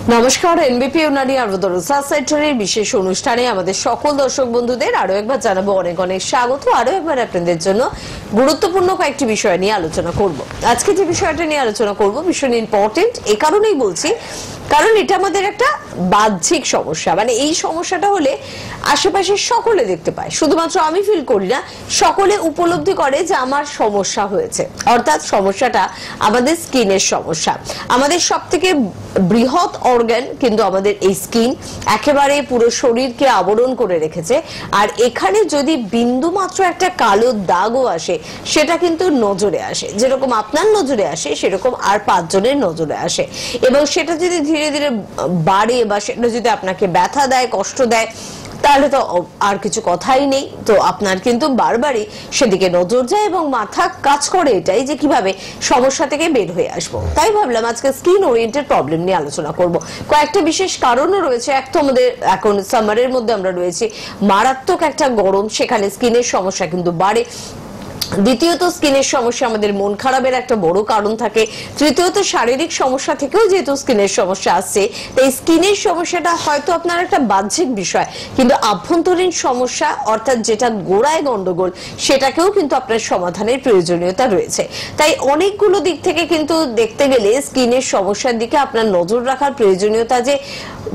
নমস্কার, এনবিপি ইউনানি আরবুদর রিসার্চ সেন্টারের বিশেষ অনুষ্ঠানে আমাদের সকল দর্শক বন্ধুদের আরো একবার জানাবো অনেক অনেক স্বাগত। আরো একবার আপনাদের জন্য গুরুত্বপূর্ণ কয়েকটি বিষয় নিয়ে আলোচনা করব। আজকে যে বিষয়টা নিয়ে আলোচনা করব ভীষণ ইম্পর্টেন্ট, এই কারণেই বলছি কারণ এটা আমাদের একটা বাহ্যিক সমস্যা। মানে এই সমস্যাটা হলে আশেপাশে সকলে দেখতে পায়, শুধুমাত্র আমি ফিল করি না, সকলে উপলব্ধি করে যে আমার সমস্যা হয়েছে। অর্থাৎ সমস্যাটা আমাদের স্কিনের সমস্যা। আমাদের সব থেকে বৃহৎ অর্গান কিন্তু আমাদের এই স্কিন, একেবারে পুরো শরীরকে আবরণ করে রেখেছে। আর এখানে যদি বিন্দু মাত্র একটা কালো দাগও আসে সেটা কিন্তু নজরে আসে, যেরকম আপনার নজরে আসে সেরকম আর 5 জনের নজরে আসে। এবং সেটা যদি ধীরে ধীরে বাড়ে বা সেটা যদি আপনাকে ব্যথা দেয়, কষ্ট দেয়, তাহলে তো আর কিছু কথাই নেই। তো আপনার কিন্তু বারবারই সেদিকে নজর যায় এবং মাথা কাজ করে এটাই যে কিভাবে সমস্যা থেকে বের হয়ে আসবো। তাই ভাবলাম আজকে স্কিন ওরিয়েন্টেড প্রবলেম নিয়ে আলোচনা করব। কয়েকটা বিশেষ কারণও রয়েছে। এক তো আমাদের এখন সামারের মধ্যে আমরা রয়েছি, মারাত্মক একটা গরম, সেখানে স্কিনের সমস্যা কিন্তু বাড়ে। দ্বিতীয়ত স্কিনের সমস্যা আমাদের মন খারাপের একটা বড় কারণ থাকে। তৃতীয়ত শারীরিক সমস্যা থেকেও যেহেতু স্কিনের সমস্যা আসছে, তাই স্কিনের সমস্যাটা হয়তো আপনার একটা বাহ্যিক বিষয়, কিন্তু আভ্যন্তরীণ সমস্যা অর্থাৎ যেটা গোড়ায় গন্ডগোল, সেটাকেও কিন্তু আপনার সমাধানের প্রয়োজনীয়তা রয়েছে। তাই অনেকগুলো দিক থেকে কিন্তু দেখতে গেলে স্কিনের সমস্যার দিকে আপনার নজর রাখার প্রয়োজনীয়তা যে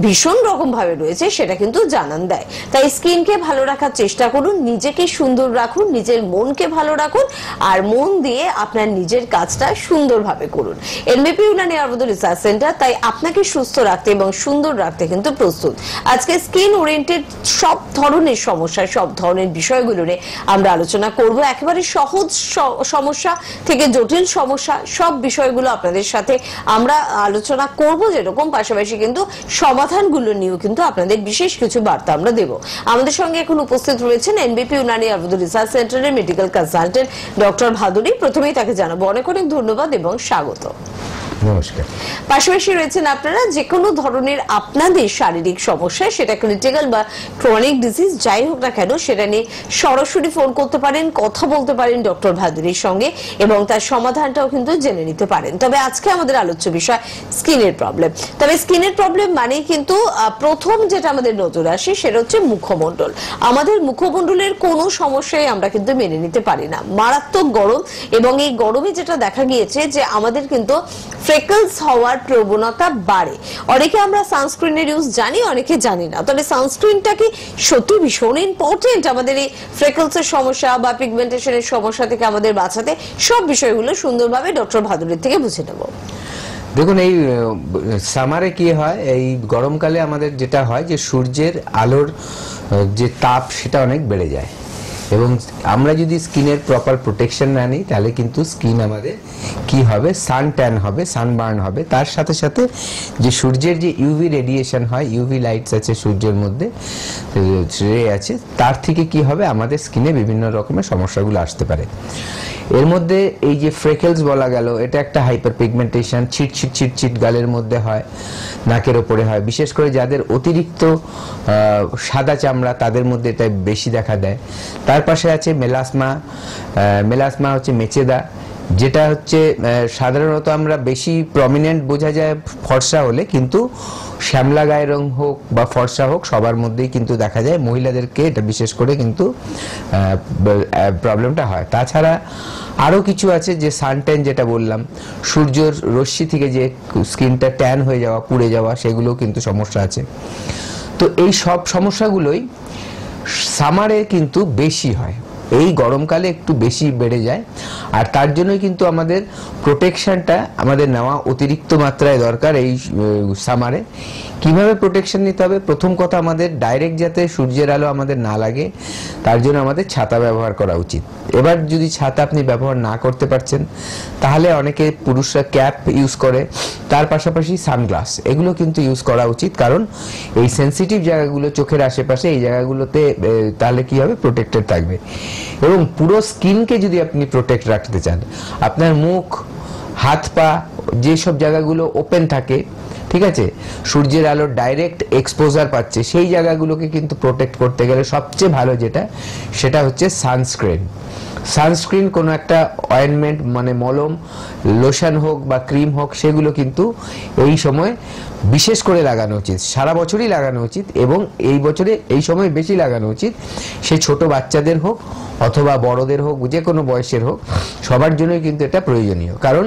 ভীষণ রকম ভাবে রয়েছে সেটা কিন্তু জানান দেয়। তাই স্কিনকে ভালো রাখার চেষ্টা করুন, নিজেকে সুন্দর রাখুন, নিজের মনকে ভালো রাখুন, আর মন দিয়ে আপনার নিজের কাজটা সুন্দরভাবে করুন। এনবিপি ইউনানি আরবুদর রিসার্চ সেন্টার তাই আপনাকে সুস্থ রাখতে এবং সুন্দর রাখতে কিন্তু প্রস্তুত। আজকে স্কিন ওরিয়েন্টেড সব ধরনের সমস্যা, সব ধরনের বিষয়গুলো নিয়ে আমরা আলোচনা করব। একেবারে সহজ সমস্যা থেকে জটিল সমস্যা, সব বিষয়গুলো আপনাদের সাথে আমরা আলোচনা করব, যেরকম পাশাপাশি কিন্তু সমাধানগুলো নিয়েও কিন্তু আপনাদের বিশেষ কিছু বার্তা আমরা দেব। আমাদের সঙ্গে এখন উপস্থিত রয়েছেন এনবিপি ইউনানি আরবুদর রিসার্চ সেন্টারের মেডিকেল কনসালটেন্ট ডক্টর ভাদুরী। প্রথমেই তাকে জানাবো অনেক অনেক ধন্যবাদ এবং স্বাগত। নমস্কার। পাশাপাশি রয়েছেন আপনারা যে কোনো ধরনের আপনাদের শারীরিক সমস্যা, সেটা ক্রিটিক্যাল বা ক্রনিক ডিজিজ যাই হোক না কেন, সেটা নিয়ে সরাসরি ফোন করতে পারেন, কথা বলতে পারেন ডক্টর ভাদুরীর সঙ্গে এবং তার সমাধানটাও কিন্তু জেনে নিতে পারেন। তবে আজকে আমাদের আলোচ্য বিষয় স্কিনের প্রবলেম। তবে স্কিনের প্রবলেম মানে কিন্তু প্রথম যেটা আমাদের নজরে আসে সেটা হচ্ছে মুখমণ্ডল। আমাদের মুখমণ্ডলের কোনো সমস্যাই আমরা কিন্তু মেনে নিতে পারি না। মারাত্মক গরম, এবং এই গরমে যেটা দেখা গিয়েছে যে আমাদের কিন্তু ফ্রেকলস হওয়ার প্রবণতা বাড়ে। অনেকে আমরা সানস্ক্রিনের ইউজ জানি, অনেকে জানি না। তবে সানস্ক্রিনটা কি সত্যি ভীষণ ইম্পর্টেন্ট আমাদের এই ফ্রেকলসের সমস্যা বা পিগমেন্টেশনের সমস্যা থেকে আমাদের বাঁচাতে? সব বিষয়গুলো সুন্দরভাবে ডক্টর ভাদুরীর থেকে বুঝে নেব। দেখুন, এই সামারে কি হয়, এই গরমকালে আমাদের যেটা হয় যে সূর্যের আলোর যে তাপ সেটা অনেক বেড়ে যায়, এবং আমরা যদি স্কিনের প্রপার প্রোটেকশন না নিই তাহলে কিন্তু স্কিন আমাদের কি হবে, সান ট্যান হবে, সানবার্ন হবে। তার সাথে সাথে যে সূর্যের যে ইউভি রেডিয়েশন হয়, ইউভি লাইটস আছে সূর্যের মধ্যে, রে আছে, তার থেকে কি হবে, আমাদের স্কিনে বিভিন্ন রকমের সমস্যাগুলো আসতে পারে। এর মধ্যে এই যে ফ্রেকেলস বলা গেল, এটা একটা হাইপার পিগমেন্টেশন, ছিটছিট ছিটছিট গালের মধ্যে হয়, নাকের ওপরে হয়। বিশেষ করে যাদের অতিরিক্ত সাদা চামড়া তাদের মধ্যে এটা বেশি দেখা দেয়। তার পাশে আছে মেলাসমা। মেলাসমা হচ্ছে মেচেদা, যেটা হচ্ছে সাধারণত আমরা বেশি প্রমিনেন্ট বোঝা যায় ফর্সা হলে, কিন্তু শ্যামলা গায়ের রং হোক বা ফর্সা হোক সবার মধ্যেই কিন্তু দেখা যায়। মহিলাদেরকে এটা বিশেষ করে কিন্তু প্রবলেমটা হয়। তাছাড়া আরও কিছু আছে যে সানট্যান, যেটা বললাম, সূর্যের রশ্মি থেকে যে স্কিনটা ট্যান হয়ে যাওয়া, পুড়ে যাওয়া, সেগুলোও কিন্তু সমস্যা আছে। তো এই সব সমস্যাগুলোই সামারে কিন্তু বেশি হয়, এই গরমকালে একটু বেশি বেড়ে যায়। আর তার জন্যই কিন্তু আমাদের প্রোটেকশনটা আমাদের নেওয়া অতিরিক্ত মাত্রায় দরকার এই সামারে। কিভাবে প্রোটেকশন নিতে হবে? প্রথম কথা, আমাদের ডাইরেক্ট যাতে সূর্যের আলো আমাদের না লাগে তার জন্য আমাদের ছাতা ব্যবহার করা উচিত। এবার যদি ছাতা আপনি ব্যবহার না করতে পারছেন তাহলে অনেকে পুরুষরা ক্যাপ ইউজ করে, তার পাশাপাশি সানগ্লাস, এগুলো কিন্তু ইউজ করা উচিত। কারণ এই সেন্সিটিভ জায়গাগুলো চোখের আশেপাশে, এই জায়গাগুলোতে তাহলে কি হবে, প্রোটেক্টেড থাকবে। এবং পুরো স্কিনকে যদি আপনি প্রোটেক্ট রাখতে চান, আপনার মুখ, হাত পা, যেসব জায়গাগুলো ওপেন থাকে, ঠিক ঠিক আছে, সূর্যের আলোর ডাইরেক্ট এক্সপোজার পাচ্ছে, সেই জায়গাগুলোকে কিন্তু প্রোটেক্ট করতে গেলে সবচেয়ে ভালো সেটা হচ্ছে সানস্ক্রিন। সানস্ক্রিন কোনো একটা অয়েনমেন্ট মানে মলম, লোশন হোক বা ক্রিম হোক, সেগুলো কিন্তু এই সময় বিশেষ করে লাগানো উচিত, সারা বছরই লাগানো উচিত, এবং এই বছরে এই সময় বেশি লাগানো উচিত। সে ছোট বাচ্চাদের হোক অথবা বড়দের হোক, যে কোনো বয়সের হোক, সবার জন্যই কিন্তু এটা প্রয়োজনীয়। কারণ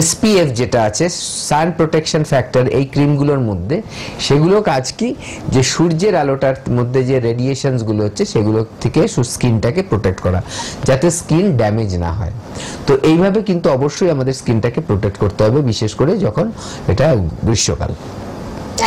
SPF যেটা আছে, সান প্রোটেকশন ফ্যাক্টর, এই ক্রিমগুলোর মধ্যে সেগুলো কাজ কি, যে সূর্যের আলোটার মধ্যে যে রেডিয়েশনস গুলো হচ্ছে সেগুলো থেকে স্কিনটাকে প্রোটেক্ট করা, যাতে স্কিন ড্যামেজ না হয়। তো এইভাবে কিন্তু অবশ্যই আমাদের স্কিনটাকে প্রোটেক্ট করতে হবে, বিশেষ করে যখন এটা গ্রীষ্মকাল।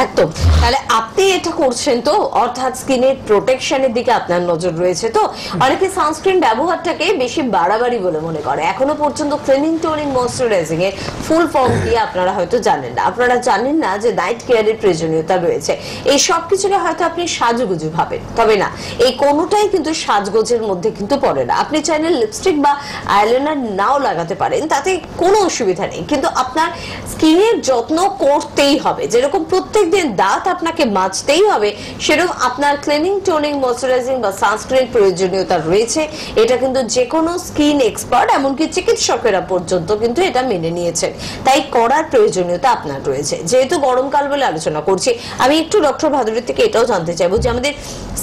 একদম। তাহলে আপনি এটা করছেন তো, অর্থাৎ স্কিনের প্রোটেকশনের দিকে আপনার নজর রয়েছে তো। অনেকে সানস্ক্রিন ব্যবহারটাকে বেশি বাড়াবাড়ি বলে মনে করে। এখনো পর্যন্ত ক্লিনিং, টোনিং, ময়শ্চারাইজিং এর ফুল ফর্ম কি আপনারা হয়তো জানেন না। আপনারা জানেন না যে নাইট কেয়ারের প্রয়োজনীয়তা রয়েছে। এই সব কিছুকে হয়তো আপনি সাজুগুজু ভাবেন, তবে না, এই কোনোটাই কিন্তু সাজগোজের মধ্যে কিন্তু পড়ে না। আপনি চাইলে লিপস্টিক বা আইলাইনার নাও লাগাতে পারেন, তাতে কোনো অসুবিধা নেই, কিন্তু আপনার স্কিনের যত্ন করতেই হবে। যেরকম প্রত্যেকদিন দাঁত আপনাকে মাজতেই হবে, সেরকম আপনার ক্লিনিং, টোনিং, ময়শ্চারাইজিং বা সানস্ক্রিন প্রয়োজনীয়তা রয়েছে। এটা কিন্তু যে কোনো স্কিন এক্সপার্ট, এমনকি চিকিৎসকেরা পর্যন্ত কিন্তু এটা মেনে নিয়েছেন। তাই করার প্রয়োজনীয়তা আপনার রয়েছে। যেহেতু গরমকাল বলে আলোচনা করছি, আমি একটু ডক্টর ভাদুরীর থেকে এটাও জানতে চাইবো যে আমাদের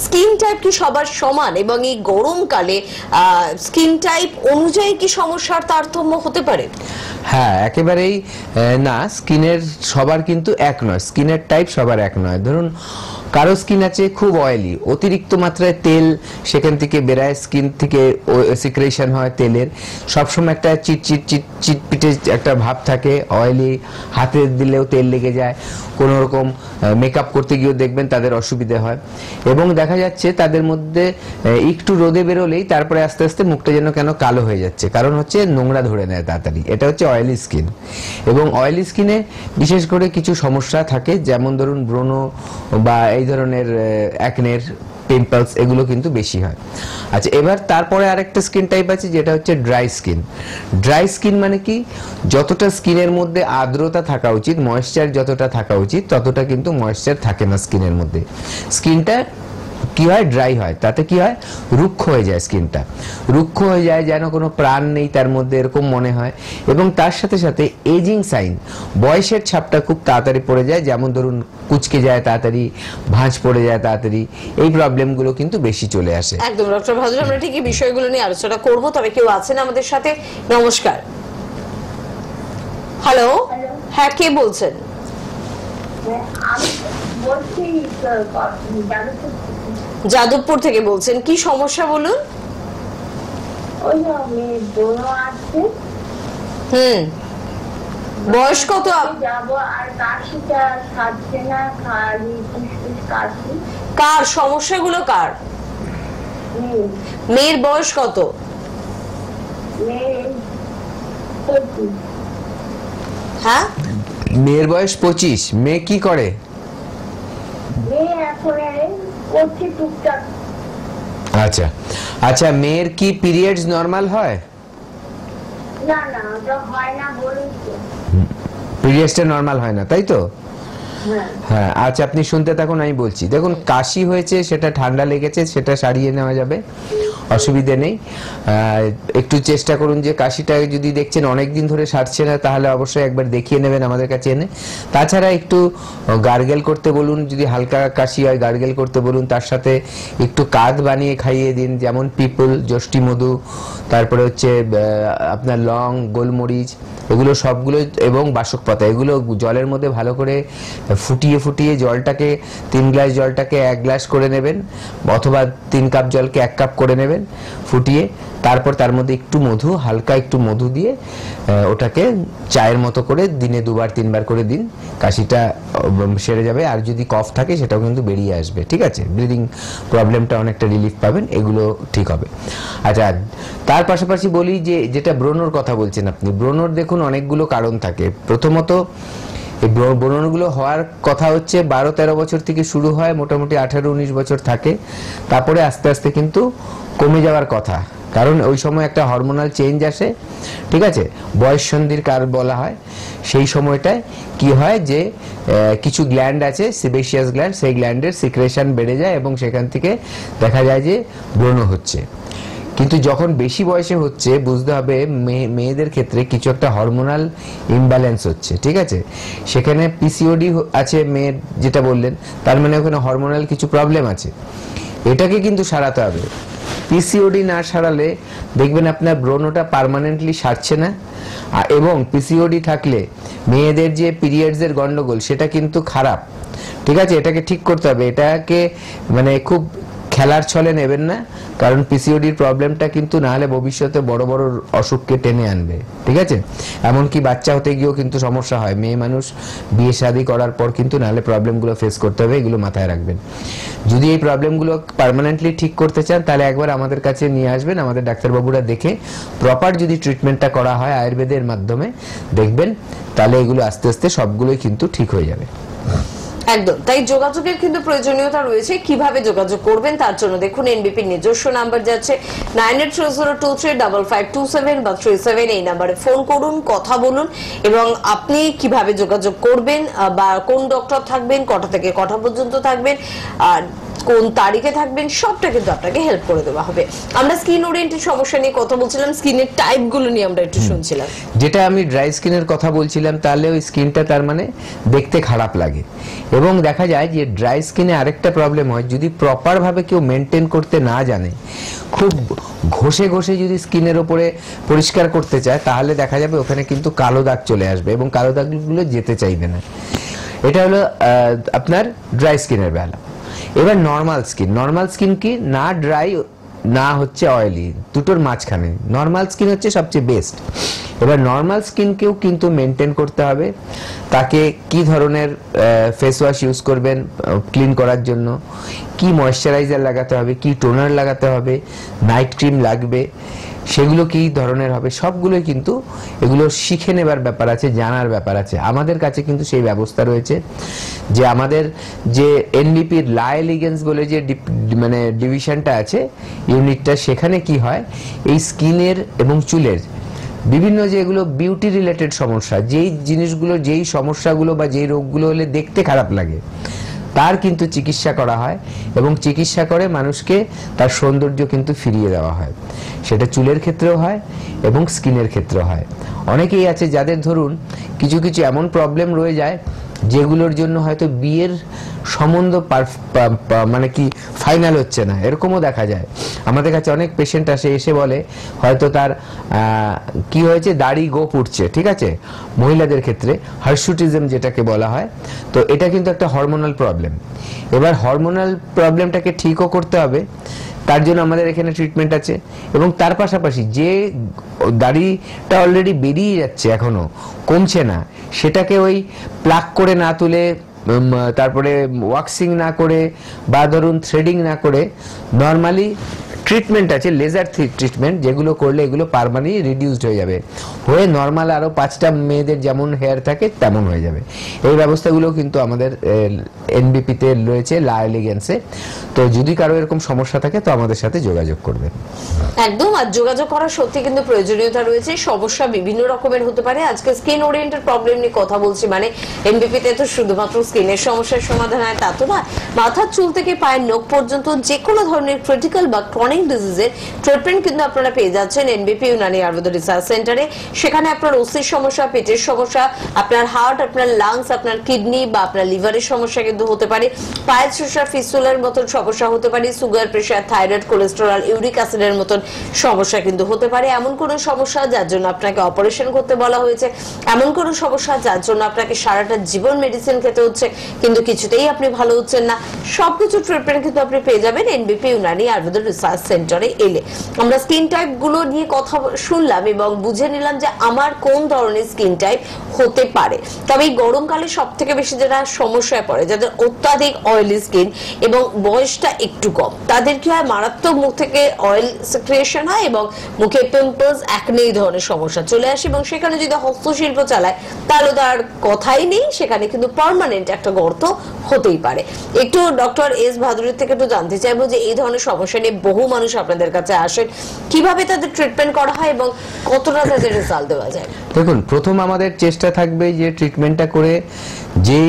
স্কিন টাইপ কি সবার সমান, এবং এই গরমকালে স্কিন টাইপ অনুযায়ী কি সমস্যার তারতম্য হতে পারে? হ্যাঁ, একেবারেই না, স্কিনের সবার কিন্তু এক নয়, স্কিনের টাইপ সবার এক নয়। ধরুন কারো স্কিন আছে খুব অয়েলি, অতিরিক্ত মাত্রায় তেল সেখান থেকে বেরায়, স্কিন থেকে সিক্রেশন হয় তেলের, সবসময় একটা চিটপিটে একটা ভাব থাকে, অয়েলি, হাতে দিলেও তেল লেগে যায়, কোনো রকম মেকআপ করতে গিয়েও দেখবেন তাদের অসুবিধা হয়, এবং দেখা যাচ্ছে তাদের মধ্যে একটু রোদে বেরোলেই তারপরে আস্তে আস্তে মুখটা যেন কেন কালো হয়ে যাচ্ছে, কারণ হচ্ছে নোংরা ধরে নেয় তাড়াতাড়ি। এটা হচ্ছে অয়েলি স্কিন। এবং অয়েলি স্কিনে বিশেষ করে কিছু সমস্যা থাকে, যেমন ধরুন ব্রণ বা এই ধরনের অ্যাকনের, পিম্পলস, এগুলো কিন্তু বেশি হয়। আচ্ছা, এবার তারপরে আরেকটা স্কিন টাইপ আছে যেটা হচ্ছে ড্রাই স্কিন। ড্রাই স্কিন মানে কি, যতটা স্কিনের মধ্যে আর্দ্রতা থাকা উচিত, ময়েশ্চার যতটা থাকা উচিত, ততটা কিন্তু ময়েশ্চার থাকে না স্কিনের মধ্যে। স্কিনটা কি হয়, ড্রাই হয়, তাতে কি হয়, রুক্ষ হয়ে যায় স্কিনটা, রুক্ষ হয়ে যায়, যেন কোনো প্রাণ নেই তার মধ্যে, এরকম মনে হয়। এবং তার সাথে সাথে এজিং সাইন, বয়সের ছাপটা খুব তাড়াতাড়ি পড়ে যায়, যেমন ধরুন কুচকে যায় তাড়াতাড়ি, ভাঁজ পড়ে যায় তাড়াতাড়ি, এই প্রবলেমগুলো কিন্তু বেশি চলে আসে। একদম ডক্টর ভাদুরী, আমরা ঠিক এই বিষয়গুলো নিয়ে আলোচনা করব। তবে কেউ আছেন আমাদের সাথে। নমস্কার। হ্যালো, হ্যাঁ, কে বলছেন? আমি বলছি যাদবপুর থেকে বলছেন, কি সমস্যা বলুন? ওই আমি বোনো আছে, বয়স কত? যাবো, আর কাশিটা সারছে না, খালি ফুসফুস কাশি। কার সমস্যাগুলো কার? মেয়ের বয়স কত? হ্যাঁ, মেয়ের বয়স 25। মেয়ে কি করে? মেয়ে এখন করছে টুকটাক। আচ্ছা আচ্ছা, মেয়ের কি পিরিয়ডস নরমাল হয়? না না, ওটা হয় না বলেছে। পিরিয়ডসটা নরমাল হয় না, তাই তো? হ্যাঁ, আচ্ছা, আপনি শুনতে থাকুন, আমি বলছি। দেখুন, কাশি হয়েছে, সেটা ঠান্ডা লেগেছে, সেটা সারিয়ে নেওয়া যাবে, অসুবিধে নেই। একটু চেষ্টা করুন যে কাশিটা যদি দেখছেন অনেকদিন ধরে সারছে না, তাহলে অবশ্যই একবার দেখিয়ে নেবেন আমাদের কাছে এনে। তাছাড়া একটু গার্গেল করতে বলুন, যদি হালকা কাশি হয় গার্গেল করতে বলুন, তার সাথে একটু কাদ বানিয়ে খাইয়ে দিন, যেমন পিপল, যষ্টি মধু, তারপরে হচ্ছে আপনার লং, গোলমরিচ, এগুলো সবগুলো, এবং বাসক পাতা, এগুলো জলের মধ্যে ভালো করে ফুটিয়ে ফুটিয়ে জলটাকে, 3 গ্লাস জলটাকে 1 গ্লাস করে নেবেন, অথবা 3 কাপ জলকে 1 কাপ করে নেবেন ফুটিয়ে, তারপর তার মধ্যে একটু মধু, হালকা একটু মধু দিয়ে ওটাকে চায়ের মতো করে দিনে 2বার 3বার করে দিন, কাশিটা সেরে যাবে। আর যদি কফ থাকে সেটাও কিন্তু বেরিয়ে আসবে, ঠিক আছে? ব্রিদিং প্রবলেমটা অনেকটা রিলিফ পাবেন, এগুলো ঠিক হবে। আচ্ছা, তার পাশাপাশি বলি যে যেটা ব্রণর কথা বলছেন আপনি, ব্রণর দেখুন অনেকগুলো কারণ থাকে। প্রথমত এই ব্রণগুলো হওয়ার কথা হচ্ছে 12-13 বছর থেকে শুরু হয়, মোটামুটি 18-19 বছর থাকে, তারপরে আস্তে আস্তে কিন্তু কমে যাওয়ার কথা, কারণ ওই সময় একটা হরমোনাল চেঞ্জ আসে, ঠিক আছে, বয়স সন্ধির কাল বলা হয়। সেই সময়টায় কি হয় যে কিছু গ্ল্যান্ড আছে, সেবেসিয়াস গ্ল্যান্ড, সেই গ্ল্যান্ডের সিক্রেশন বেড়ে যায় এবং সেখান থেকে দেখা যায় যে ব্রণ হচ্ছে। কিন্তু যখন বেশি বয়সে হচ্ছে, বুঝতে হবে মেয়েদের ক্ষেত্রে কিছু একটা হরমোনাল ইমব্যালেন্স হচ্ছে, ঠিক আছে। সেখানে পিসিওডি আছে মেয়ের, যেটা বললেন, তার মানে ওখানে হরমোনাল কিছু প্রবলেম আছে, এটাকে কিন্তু সারাতে হবে। পিসিওডি না সারালে দেখবেন আপনার ব্রণটা পার্মানেন্টলি সারছে না, এবং পিসিওডি থাকলে মেয়েদের যে পিরিয়ডসের গন্ডগোল সেটা কিন্তু খারাপ, ঠিক আছে। এটাকে ঠিক করতে হবে, এটাকে মানে খুব খেলার ছলে নেবেন না, কারণ পিসিওডির প্রবলেমটা কিন্তু না হলে ভবিষ্যতে বড় বড় অসুখকে টেনে আনবে, ঠিক আছে। এমনকি বাচ্চা হতে গিয়েও কিন্তু সমস্যা হয়, মেয়ে মানুষ বিয়ে শাদী করার পর কিন্তু না হলে প্রবলেমগুলো ফেস করতে হবে, এগুলো মাথায় রাখবেন। যদি এই প্রবলেমগুলো পার্মানেন্টলি ঠিক করতে চান তাহলে একবার আমাদের কাছে নিয়ে আসবেন, আমাদের ডাক্তারবাবুরা দেখে প্রপার যদি ট্রিটমেন্টটা করা হয় আয়ুর্বেদের মাধ্যমে, দেখবেন তাহলে এগুলো আস্তে আস্তে সবগুলোই কিন্তু ঠিক হয়ে যাবে। একদম তাই, যোগাযোগের কিন্তু প্রয়োজনীয়তা রয়েছে। কিভাবে যোগাযোগ করবেন তার জন্য দেখুন এনবিপির নিজস্ব নাম্বার যাচ্ছে 9830235527 বা 37, এই নাম্বারে ফোন করুন, কথা বলুন, এবং আপনি কিভাবে যোগাযোগ করবেন বা কোন ডক্টর থাকবেন, কটা থেকে কটা পর্যন্ত থাকবেন, আর কোন তারিখে থাকবেন, সবটা কিন্তু আপনাকে হেল্প করে দেওয়া হবে। আমরা স্কিন ওরিয়েন্টেড সমস্যা নিয়ে কথা বলছিলাম, স্কিনের টাইপ গুলো নিয়ে আমরা একটু শুনছিলাম। যেটা আমি ড্রাই স্কিনের কথা বলছিলাম, তাহলে ওই স্কিনটা তার মানে দেখতে খারাপ লাগে, এবং দেখা যায় যে ড্রাই স্কিনে আরেকটা প্রবলেম হয়, যদি প্রপার ভাবে কেউ মেনটেন করতে না জানে, খুব ঘষে ঘষে যদি স্কিনের উপরে পরিষ্কার করতে চায়, তাহলে দেখা যাবে ওখানে কিন্তু কালো দাগ চলে আসবে এবং কালো দাগগুলো যেতে চাইবে না। এটা হলো আপনার ড্রাই স্কিনের বেলা। এবার নর্মাল স্কিন কি, না ড্রাই না হচ্ছে অয়েলি, দুটোর মাঝখানে নর্মাল স্কিন হচ্ছে সবচেয়ে বেস্ট। এবার নর্মাল স্কিনকেও কিন্তু মেনটেন করতে হবে, তাকে কি ধরনের ফেস ওয়াশ ইউজ করবেন ক্লিন করার জন্য, কি ময়েশ্চারাইজার লাগাতে হবে, কি টোনার লাগাতে হবে, নাইট ক্রিম লাগবে, সেগুলো কি ধরনের হবে, সবগুলোই কিন্তু এগুলো শিখে নেবার ব্যাপার আছে, জানার ব্যাপার আছে। আমাদের কাছে কিন্তু সেই ব্যবস্থা রয়েছে, যে আমাদের যে এনবিপির লাইলিগেন্স বলে যে মানে ডিভিশনটা আছে, ইউনিটটা, সেখানে কি হয়, এই স্কিনের এবং চুলের বিভিন্ন যেগুলো বিউটি রিলেটেড সমস্যা, যেই জিনিসগুলো, যেই সমস্যাগুলো বা যেই রোগগুলো হলে দেখতে খারাপ লাগে, তার কিন্তু চিকিৎসা করা হয়, এবং চিকিৎসা করে মানুষকে তার সৌন্দর্য কিন্তু ফিরিয়ে দেওয়া হয়। সেটা চুলের ক্ষেত্রেও হয় এবং স্কিনের ক্ষেত্রেও হয়। অনেকেই আছে যাদের ধরুন কিছু কিছু এমন প্রবলেম রয়ে যায়, যেগুলোর জন্য হয়তো বিয়ের সম্বন্ধ মানে কি ফাইনাল হচ্ছে না, এরকমও দেখা যায়। আমাদের কাছে অনেক পেশেন্ট আসে, এসে বলে হয়তো তার কি হয়েছে, দাড়ি গোপ উঠছে, ঠিক আছে, মহিলাদের ক্ষেত্রে হার্সুটিজম যেটাকে বলা হয়। তো এটা কিন্তু একটা হরমোনাল প্রবলেম। এবার হরমোনাল প্রবলেমটাকে ঠিকও করতে হবে, তার জন্য আমাদের এখানে ট্রিটমেন্ট আছে। এবং তার পাশাপাশি যে দাড়িটা অলরেডি বেরিয়ে যাচ্ছে, এখনো কমছে না, সেটাকে ওই প্লাক করে না তুলে, তারপরে ওয়াক্সিং না করে, বা ধরুন থ্রেডিং না করে, নর্মালি ট্রিটমেন্ট আছে, লেজার ট্রিটমেন্ট, যেগুলো করলে এগুলো পার্মানেন্টলি রিডিউসড হয়ে যাবে, হয়ে নর্মাল আরো 5টা মেয়েদের যেমন হেয়ার থাকে তেমন হয়ে যাবে। এই ব্যবস্থাগুলো কিন্তু আমাদের এনবিপিতে রয়েছে, লাইলিগেন্সে। তো যদি কারো এরকম সমস্যা থাকে তো আমাদের সাথে যোগাযোগ করবেন। একদম, আর যোগাযোগ করার সত্যি কিন্তু প্রয়োজনীয়তা রয়েছে। সমস্যা বিভিন্ন রকমের হতে পারে। আজকে স্কিন ওরিয়েন্টেড প্রবলেম নিয়ে কথা বলছি, মানে এমবিপিতে তো শুধুমাত্র স্কিনের সমস্যার সমাধান হয় তা তো না, মাথার চুল থেকে পায়ের নখ পর্যন্ত যে কোনো ধরনের ক্রিটিক্যাল বা ক্রনিক ডিজিজের ট্রিটমেন্ট কিন্তু আপনারা পেয়ে যাচ্ছেন এনবিপি ইউনানি আয়ুর্বেদ রিসার্চ সেন্টারে। সেখানে আপনার অস্থির সমস্যা, পেটের সমস্যা, আপনার হার্ট, আপনার লাংস, আপনার কিডনি বা আপনার লিভারের সমস্যা কিন্তু হতে পারে, পায়ের সমস্যা, ফিস্টুলার মতন সমস্যা হতে পারে, sugar, pressure, thyroid, cholesterol, uric অ্যাসিডের মতন সমস্যা কিন্তু হতে পারে। এমন কোন সমস্যা যার জন্য আপনাকে অপারেশন করতে বলা হয়েছে, এমন কোন সমস্যা যার জন্য আপনাকে সারাটা জীবন মেডিসিন খেতে হচ্ছে কিন্তু কিছুতেই আপনি ভালো হচ্ছেন না, সবকিছু ট্রিটমেন্ট কিন্তু আপনি পেয়ে যাবেন এনবিপি ইউনানি আয়ুর্বেদ রিসার্চ সেন্টারে এলে। আমরা স্কিন টাইপ গুলো নিয়ে কথা শুনলাম এবং বুঝে নিলাম যে আমার কোন ধরনের স্কিন টাইপ হতে পারে। তবে এই গরমকালে সব থেকে বেশি যারা সমস্যায় পড়ে, যাদের অত্যাধিক অয়েলি স্কিন এবং বয়সটা একটু কম, তাদের কি হয়, মারাত্মক মুখ থেকে অয়েল সিক্রিয়েশন হয় এবং মুখে পিম্পলস, একনে, এই ধরনের সমস্যা চলে আসে, এবং সেখানে যদি হস্তশিল্প চালায় তাহলে তার কথাই নেই, সেখানে কিন্তু পার্মানেন্ট একটা গর্ত হতেই পারে। একটু ডক্টর এস ভাদুরীর থেকে একটু জানতে চাইবো যে এই ধরনের সমস্যা নিয়ে বহু মানুষ আপনাদের কাছে আসেন, কিভাবে তাদের ট্রিটমেন্ট করা হয় এবং কতটা তাদের রেজাল্ট দেওয়া যায়? দেখুন, প্রথম আমাদের চেষ্টা থাকবে যে ট্রিটমেন্টটা করে যেই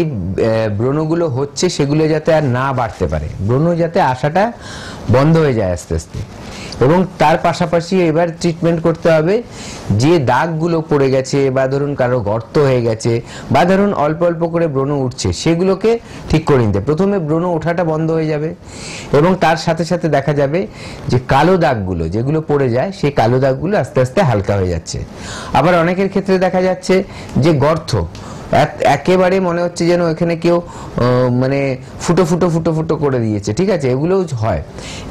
ব্রণগুলো হচ্ছে সেগুলো যাতে আর না বাড়তে পারে, ব্রণ যাতে আসাটা বন্ধ হয়ে যায় আস্তে আস্তে। এবং তার পাশাপাশি এবার ট্রিটমেন্ট করতে হবে যে দাগগুলো পড়ে গেছে, বা ধরুন কারো গর্ত হয়ে গেছে, বা ধরুন অল্প অল্প করে ব্রণ উঠছে, সেগুলোকে ঠিক করে নিতে। প্রথমে ব্রণ ওঠাটা বন্ধ হয়ে যাবে এবং তার সাথে সাথে দেখা যাবে যে কালো দাগগুলো যেগুলো পড়ে যায়, সেই কালো দাগগুলো আস্তে আস্তে হালকা হয়ে যাচ্ছে। আবার অনেকের ক্ষেত্রে দেখা যাচ্ছে যে গর্ত একেবারে মনে হচ্ছে যেন এখানে কেউ মানে ফুটো ফুটো ফুটো ফুটো করে দিয়েছে, ঠিক আছে, এগুলোও হয়।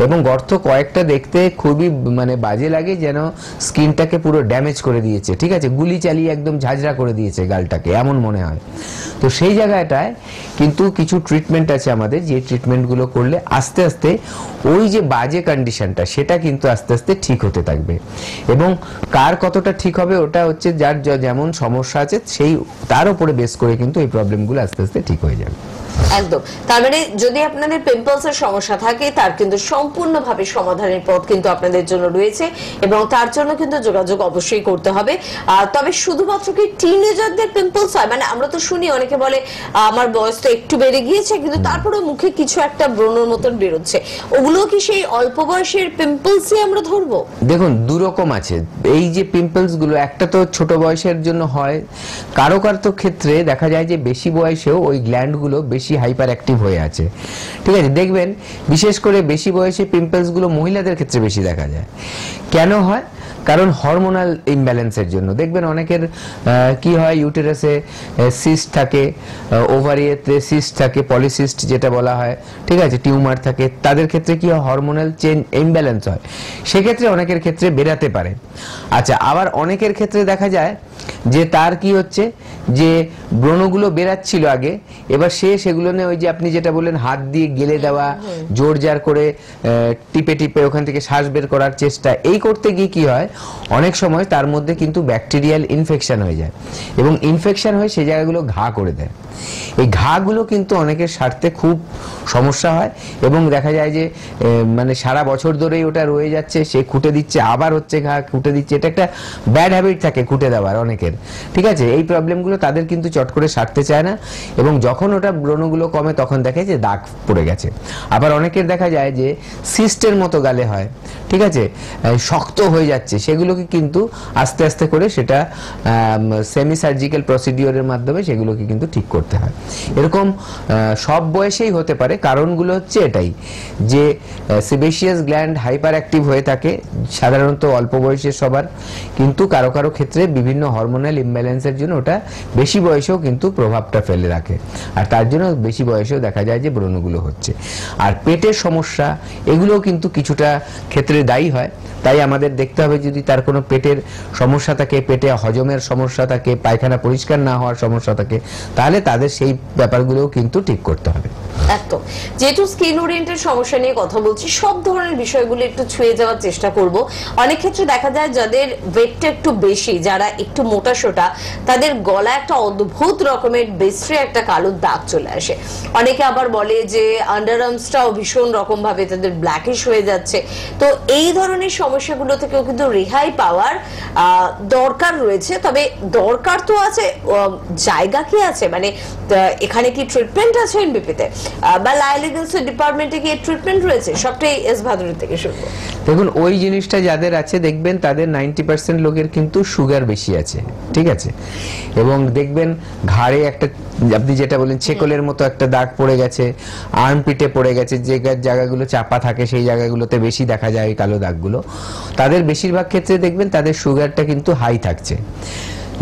এবং গর্ত কয়েকটা দেখতে খুবই মানে বাজে লাগে, যেন স্কিনটাকে পুরো ড্যামেজ করে দিয়েছে, ঠিক আছে, গুলি চালিয়ে একদম ঝাঁঝরা করে দিয়েছে গালটাকে, এমন মনে হয়। তো সেই জায়গাটায় কিন্তু কিছু ট্রিটমেন্ট আছে আমাদের, যে ট্রিটমেন্টগুলো করলে আস্তে আস্তে ওই যে বাজে কন্ডিশনটা সেটা কিন্তু আস্তে আস্তে ঠিক হতে থাকবে। এবং কার কতটা ঠিক হবে ওটা হচ্ছে যার যেমন সমস্যা আছে সেই তার উপরে বেস করে কিন্তু এই প্রবলেমগুলো আস্তে আস্তে ঠিক হয়ে যাবে। একদম। তার মানে যদি আপনাদের পিম্পলস এর সমস্যা থাকে, তার কিন্তু সম্পূর্ণভাবে সমাধানের পথ কিন্তু আপনাদের জন্য রয়েছে এবং তার জন্য কিন্তু যোগাযোগ অবশ্যই করতে হবে। তবে শুধুমাত্র কি টিনেজারদের পিম্পলস হয়? মানে আমরা তো শুনি অনেকে বলে আমার বয়স তো একটু বেড়ে গিয়েছে কিন্তু তারপরে মুখে কিছু একটা ব্রণের মতন বেরোচ্ছে, ওগুলো কি সেই অল্প বয়সের পিম্পলসই আমরা ধরবো? দেখুন, দু রকম আছে এই যে পিম্পলস গুলো। একটা তো ছোট বয়সের জন্য হয়, কারো কারো ক্ষেত্রে দেখা যায় যে বেশি বয়সেও ওই গ্ল্যান্ড গুলো বেশি হাইপার অ্যাক্টিভ হয়ে আছে, ঠিক আছে। দেখবেন বিশেষ করে বেশি বয়সে পিম্পলস গুলো মহিলাদের ক্ষেত্রে বেশি দেখা যায়। কেন হয়? কারণ হরমোনাল ইমব্যালেন্সের জন্য। দেখবেন অনেকের কি হয়, ইউটেরাসে সিস্ট থাকে, ওভারিতে সিস্ট থাকে, পলিসিস্ট যেটা বলা হয়, ঠিক আছে, টিউমার থাকে, তাদের ক্ষেত্রে কি হয়, হরমোনাল চেঞ্জ ইমব্যালেন্স হয়, সেক্ষেত্রে অনেকের ক্ষেত্রে বেরাতে পারে। আচ্ছা, আবার অনেকের ক্ষেত্রে দেখা যায় যে তার কি হচ্ছে, যে ব্রণগুলো বেরাচ্ছিল আগে, এবার সেগুলো নিয়ে ওই যে আপনি যেটা বললেন হাত দিয়ে গেলে দেওয়া, জোর জার করে টিপে টিপে ওখান থেকে শ্বাস বের করার চেষ্টা, এই করতে গিয়ে কি হয়, অনেক সময় তার মধ্যে কিন্তু ব্যাকটেরিয়াল ইনফেকশন হয়ে যায় এবং ইনফেকশন হয়ে সেই জায়গাগুলো ঘা করে দেয়। এই ঘাগুলো কিন্তু অনেকের সারতে খুব সমস্যা হয় এবং দেখা যায় যে মানে সারা বছর ধরেই ওটা রয়ে যাচ্ছে, সে খুঁটে দিচ্ছে, আবার হচ্ছে ঘা, খুঁটে দিচ্ছে, এটা একটা ব্যাড হ্যাবিট থাকে খুঁটে দেওয়ার অনেকের, ঠিক আছে। এই প্রবলেমগুলো তাদের কিন্তু চট করে সারতে চায় না এবং যখন ওটা ব্রণগুলো কমে তখন দেখে যে দাগ পড়ে গেছে। আবার অনেকের দেখা যায় যে সিস্টের মতো গালে হয়, ঠিক আছে, শক্ত হয়ে যাচ্ছে, সেগুলোকে কিন্তু আস্তে আস্তে করে সেটা সেমি সার্জিক্যাল প্রসিডিওরের মাধ্যমে সেগুলোকে কিন্তু ঠিক করতে হয়। এরকম সব বয়সেই হতে পারে। কারণগুলো হচ্ছে এটাই যে সেবেসিয়াস গ্ল্যান্ড হাইপার অ্যাক্টিভ হয়ে থাকে সাধারণত অল্প বয়সের সবার, কিন্তু কারো কারো ক্ষেত্রে বিভিন্ন হরমোনাল ইমব্যালেন্সের জন্য ওটা বেশি বয়সেও কিন্তু প্রভাবটা ফেলে রাখে, আর তার জন্য বেশি বয়সেও দেখা যায় যে ব্রণগুলো হচ্ছে। আর পেটের সমস্যা এগুলোও কিন্তু কিছুটা ক্ষেত্রে দায়ী হয়। তাই আমাদের দেখতে হবে যদি তার কোনো পেটের সমস্যা থাকে, পেটে হজমের সমস্যা থাকে, পায়খানা পরিষ্কার না হওয়ার সমস্যা থাকে, তাহলে তাদের সেই ব্যাপারগুলোও কিন্তু ঠিক করতে হবে। একদম। যেহেতু স্কিন ওরিয়েন্টেড সমস্যা নিয়ে কথা বলছি, সব ধরনের বিষয়গুলো একটু ছুঁয়ে যাওয়ার চেষ্টা করব। অনেক ক্ষেত্রে দেখা যায় যাদের ওয়েটটা একটু বেশি, যারা একটু মোটা সোটা, তাদের গলা একটা অদ্ভুত রকমের বিশ্রী একটা কালো দাগ চলে আসে। অনেকে আবার বলে যে আন্ডার আর্মসটাও ভীষণ রকম ভাবে তাদের ব্ল্যাকিশ হয়ে যাচ্ছে। তো এই ধরনের সমস্যাগুলো থেকেও কিন্তু রেহাই পাওয়ার দরকার রয়েছে। তবে দরকার তো আছে, জায়গা কি আছে, মানে এখানে কি ট্রিটমেন্ট আছে এনবিপিতে বা লাইলিগেন্সের ডিপার্টমেন্টে কি ট্রিটমেন্ট রয়েছে? সবটাই এস ভাদুরী থেকে শুনবো। দেখুন, ওই জিনিসটা যাদের আছে দেখবেন তাদের 90% লোকের কিন্তু সুগার বেশি আছে, ঠিক আছে, এবং দেখবেন ঘাড়ে একটা আপনি যেটা বলেন ছেকলের মতো একটা দাগ পড়ে গেছে, আর্মপিটে পড়ে গেছে, যে জায়গাগুলো চাপা থাকে সেই জায়গাগুলোতে বেশি দেখা যায় এই কালো দাগগুলো। তাদের বেশিরভাগ ক্ষেত্রে দেখবেন তাদের সুগারটা কিন্তু হাই থাকছে।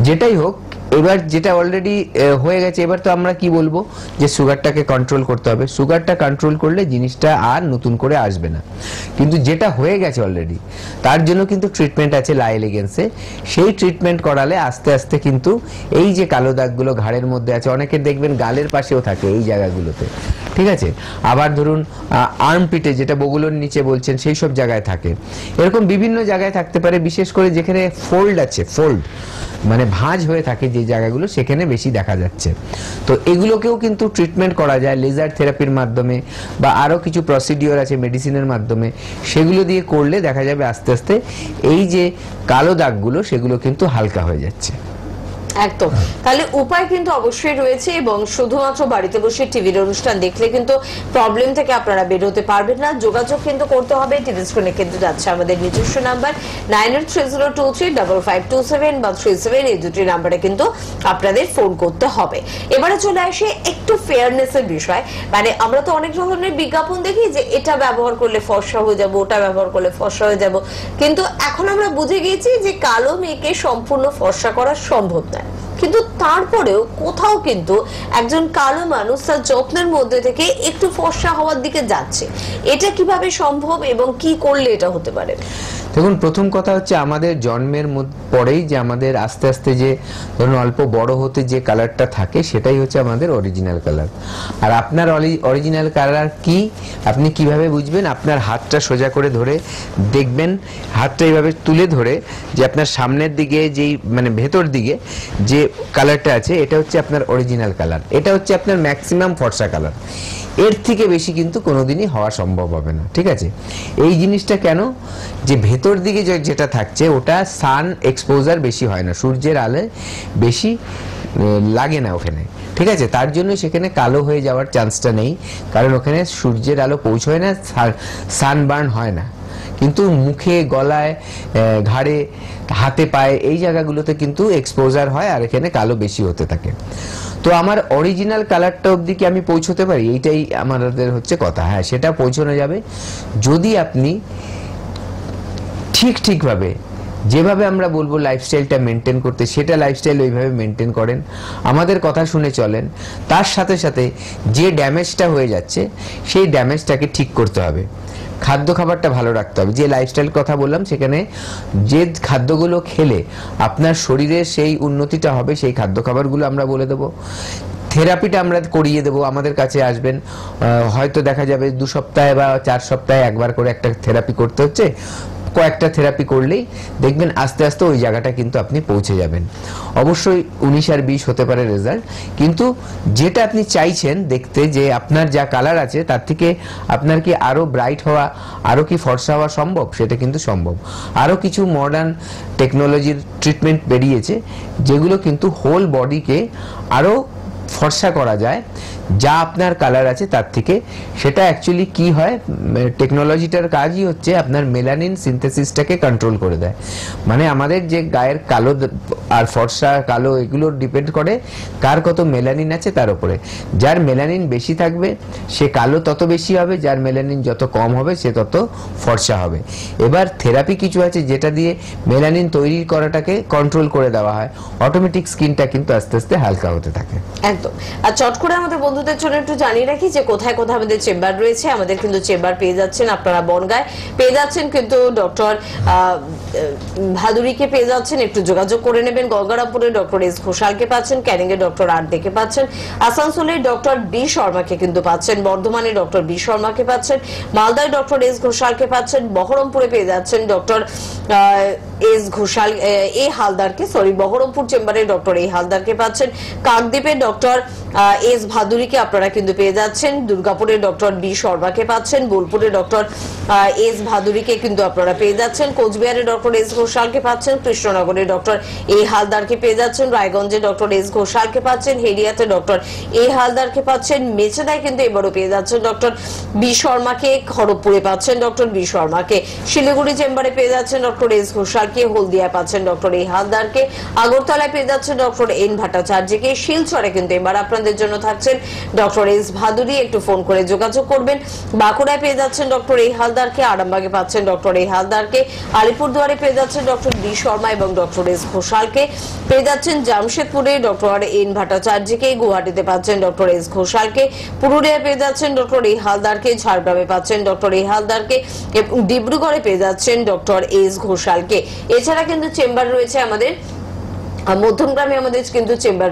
যেটাই হোক, এবার যেটা অলরেডি হয়ে গেছে, এবার তো আমরা কি বলবো যে সুগারটাকে কন্ট্রোল করতে হবে। সুগারটা কন্ট্রোল করলে জিনিসটা আর নতুন করে আসবে না, কিন্তু যেটা হয়ে গেছে অলরেডি তার জন্য কিন্তু ট্রিটমেন্ট আছে লাইলিগেন্সে। সেই ট্রিটমেন্ট করালে আস্তে আস্তে কিন্তু এই যে কালো দাগগুলো ঘাড়ের মধ্যে আছে, অনেকের দেখবেন গালের পাশেও থাকে এই জায়গাগুলোতে, ঠিক আছে। আবার ধরুন আর্মপিটে, যেটা বগুলোর নিচে বলছেন, সেই সব জায়গায় থাকে। এরকম বিভিন্ন জায়গায় থাকতে পারে, বিশেষ করে যেখানে ফোল্ড আছে, ফোল্ড মানে ভাঁজ হয়ে থাকে যে জায়গাগুলো, সেখানে বেশি দেখা যাচ্ছে। তো এগুলোকেও কিন্তু ট্রিটমেন্ট করা যায় লেজার থেরাপির মাধ্যমে, বা আরও কিছু প্রসিডিওর আছে মেডিসিনের মাধ্যমে, সেগুলো দিয়ে করলে দেখা যাবে আস্তে আস্তে এই যে কালো দাগগুলো সেগুলো কিন্তু হালকা হয়ে যাচ্ছে। একদম। তাহলে উপায় কিন্তু অবশ্যই রয়েছে, এবং শুধুমাত্র বাড়িতে বসে টিভির অনুষ্ঠান দেখলে কিন্তু প্রবলেম থেকে আপনারা বের হতে পারবেন না। যোগাযোগ কিন্তু করতে হবে। টিভি স্ক্রিনে কিন্তু যাচ্ছে আমাদের নিজস্ব নাম্বার 9830235527 বা 37, এই দুটি নাম্বারে কিন্তু আপনাদের ফোন করতে হবে। এবারে চলে আসে একটু ফেয়ারনেসের বিষয়। মানে আমরা তো অনেক ধরনের বিজ্ঞাপন দেখি যে এটা ব্যবহার করলে ফর্সা হয়ে যাব, ওটা ব্যবহার করলে ফর্সা হয়ে যাব, কিন্তু এখন আমরা বুঝে গিয়েছি যে কালো মেয়েকে সম্পূর্ণ ফর্সা করা সম্ভব নয়। কিন্তু তারপরেও কোথাও কিন্তু একজন কালো মানুষ তার যত্নের মধ্যে থেকে একটু ফর্সা হওয়ার দিকে যাচ্ছে। এটা কিভাবে সম্ভব এবং কি করলে এটা হতে পারে? দেখুন, প্রথম কথা হচ্ছে আমাদের জন্মের পরেই যে আমাদের আস্তে আস্তে যে ধরুন অল্প বড় হতে যে কালারটা থাকে, সেটাই হচ্ছে আমাদের অরিজিনাল কালার। আর আপনার অরিজিনাল কালার কি আপনি কিভাবে বুঝবেন? আপনার হাতটা সোজা করে ধরে দেখবেন, হাতটা এইভাবে তুলে ধরে যে আপনার সামনের দিকে যেই মানে ভেতর দিকে যে কালারটা আছে, এটা হচ্ছে আপনার অরিজিনাল কালার। এটা হচ্ছে আপনার ম্যাক্সিমাম ফর্সা কালার। এর থেকে বেশি কিন্তু কোনোদিনই হওয়া সম্ভব হবে না, ঠিক আছে? এই জিনিসটা কেন, যে ভেতর দিকে যেটা থাকছে ওটা সান এক্সপোজার বেশি হয় না, সূর্যের আলো বেশি লাগে না ওখানে, ঠিক আছে? তার জন্য সেখানে কালো হয়ে যাওয়ার চান্সটা নেই, কারণ ওখানে সূর্যের আলো পৌঁছয় না, সানবার্ন হয় না। কিন্তু মুখে, গলায়, ঘাড়ে, হাতে, পায়ে এই জায়গাগুলোতে কিন্তু এক্সপোজার হয়, আর এখানে কালো বেশি হতে থাকে। তো আমার অরিজিনাল কালারটা অবধি কি আমি পৌঁছতে পারি? এইটাই আমাদের হচ্ছে কথা। হ্যাঁ, সেটা পৌঁছানো যাবে যদি আপনি ঠিকভাবে, যেভাবে আমরা বলবো লাইফস্টাইলটা মেনটেন করতে, সেটা লাইফস্টাইল ওইভাবে মেনটেন করেন, আমাদের কথা শুনে চলেন। তার সাথে সাথে যে ড্যামেজটা হয়ে যাচ্ছে সেই ড্যামেজটাকে ঠিক করতে হবে। খাদ্য খাবারটা ভালো রাখতে হবে। যে লাইফস্টাইল কথা বললাম, সেখানে যে খাদ্যগুলো খেলে আপনার শরীরে সেই উন্নতিটা হবে, সেই খাদ্য খাবারগুলো আমরা বলে দেবো। থেরাপিটা আমরা করিয়ে দেবো, আমাদের কাছে আসবেন, হয়তো দেখা যাবে 2 সপ্তাহে বা 4 সপ্তাহে একবার করে একটা থেরাপি করতে হচ্ছে। কয়েকটা থেরাপি করলেই দেখবেন আস্তে আস্তে ওই জায়গাটা কিন্তু আপনি পৌঁছে যাবেন। অবশ্যই 19 আর 20 হতে পারে রেজাল্ট, কিন্তু যেটা আপনি চাইছেন দেখতে, যে আপনার যা কালার আছে তার থেকে আপনার কি আরো ব্রাইট হওয়া, আরো কি ফর্সা হওয়া সম্ভব? সেটা কিন্তু সম্ভব। আরো কিছু মডার্ন টেকনোলজির ট্রিটমেন্ট বেরিয়েছে, যেগুলো কিন্তু হোল বডিকে আরো ফর্সা করা যায়, যা আপনার কালার আছে তার থেকে। সেটা অ্যাকচুয়ালি কি হয়, টেকনোলজিটার কাজই হচ্ছে আপনার মেলানিন সিনথেসিসটাকে কন্ট্রোল করে দেয়। মানে আমাদের যে গায়ের কালো আর ফর্সা, কালো, এগুলো ডিপেন্ড করে কার কত মেলানিন আছে তার উপরে। যার মেলানিন বেশি থাকবে সে কালো তত বেশি হবে, যার মেলানিন যত কম হবে সে তত ফর্সা হবে। এবার থেরাপি কিছু আছে যেটা দিয়ে মেলানিন তৈরি করাটাকে কন্ট্রোল করে দেওয়া হয়, অটোমেটিক স্কিনটা কিন্তু আস্তে আস্তে হালকা হতে থাকে। একদম। আর চট করে আমাদের বন্ধুদের জন্য একটু জানিয়ে রাখি যে কোথায় কোথায় আমাদের চেম্বার রয়েছে। আমাদের কিন্তু চেম্বার পেয়ে যাচ্ছেন আপনারা বনগাঁয়, পেয়ে যাচ্ছেন কিন্তু ডক্টর ভাদুরীকে পেয়ে যাচ্ছেন, একটু যোগাযোগ করে নেবেন। গঙ্গারামপুরে ডক্টর এস ঘোষালকে পাচ্ছেন, ক্যানিং এ ডক্টর আর দেখে পাচ্ছেন, আসানসোলে ডক্টর বি শর্মাকে কিন্তু পাচ্ছেন, বর্ধমানে ডক্টর বি শর্মাকে পাচ্ছেন, মালদায় ডক্টর এস ঘোষালকে পাচ্ছেন, বহরমপুরে পেয়ে যাচ্ছেন ডক্টর এস ঘোষাল এ হালদারকে, বহরমপুর চেম্বারে ডক্টর এ হালদারকে পাচ্ছেন, কাকদ্বীপে ডক্টর এস ভাদুরীকে আপনারা কিন্তু পেয়ে যাচ্ছেন, দুর্গাপুরে ডক্টর বি শর্মাকে পাচ্ছেন, বোলপুরে ডক্টর এস ভাদুরীকে কিন্তু আপনারা পেয়ে যাচ্ছেন, কোচবিহারে ডক্টর এস ঘোষালকে পাচ্ছেন, কৃষ্ণনগরে ডক্টর এ হালদারকে পেয়ে যাচ্ছেন, রায়গঞ্জে ডক্টর এস ঘোষালকে পাচ্ছেন, হেরিয়াতে ডক্টর এ হালদারকে পাচ্ছেন, মেচেদায় কিন্তু এবারও পেয়ে যাচ্ছেন ডক্টর বি শর্মাকে, খড়গপুরে পাচ্ছেন ডক্টর বি শর্মাকে, শিলিগুড়ি চেম্বারে পেয়ে যাচ্ছেন ডক্টর এস ঘোষালকে, হলদিয়ায় পাচ্ছেন ডক্টর এ হালদারকে, আগরতলায় পেয়ে যাচ্ছেন ডক্টর এন ভট্টাচার্যকে, শিলচরে কিন্তু এবার আপনাদের জন্য থাকছেন ডক্টর এস ভাদুরী, একটু ফোন করে যোগাযোগ করবেন। বাঁকুড়ায় পেয়ে যাচ্ছেন ডক্টর এ হালদারকে, আরামবাগে পাচ্ছেন ডক্টর এ হালদারকে, আলিপুরদুয়ারে পেয়ে যাচ্ছেন ডক্টর বি শর্মা এবং ডক্টর এস ঘোষালকে, পেয়ে যাচ্ছেন জামশেদপুরে ডক্টর এন ভট্টাচার্যকে, গুয়াহাটিতে পাচ্ছেন ডক্টর এস ঘোষালকে, পুরুলিয়ায় পেয়ে যাচ্ছেন ডক্টর এ হালদারকে, ঝাড়গ্রামে পাচ্ছেন ডক্টর এ হালদারকে এবং ডিব্রুগড়ে পেয়ে যাচ্ছেন ডক্টর এস ঘোষালকে। এছাড়া কিন্তু চেম্বার রয়েছে আমাদের মধ্যমগ্রামে আমাদের কিন্তু চেম্বার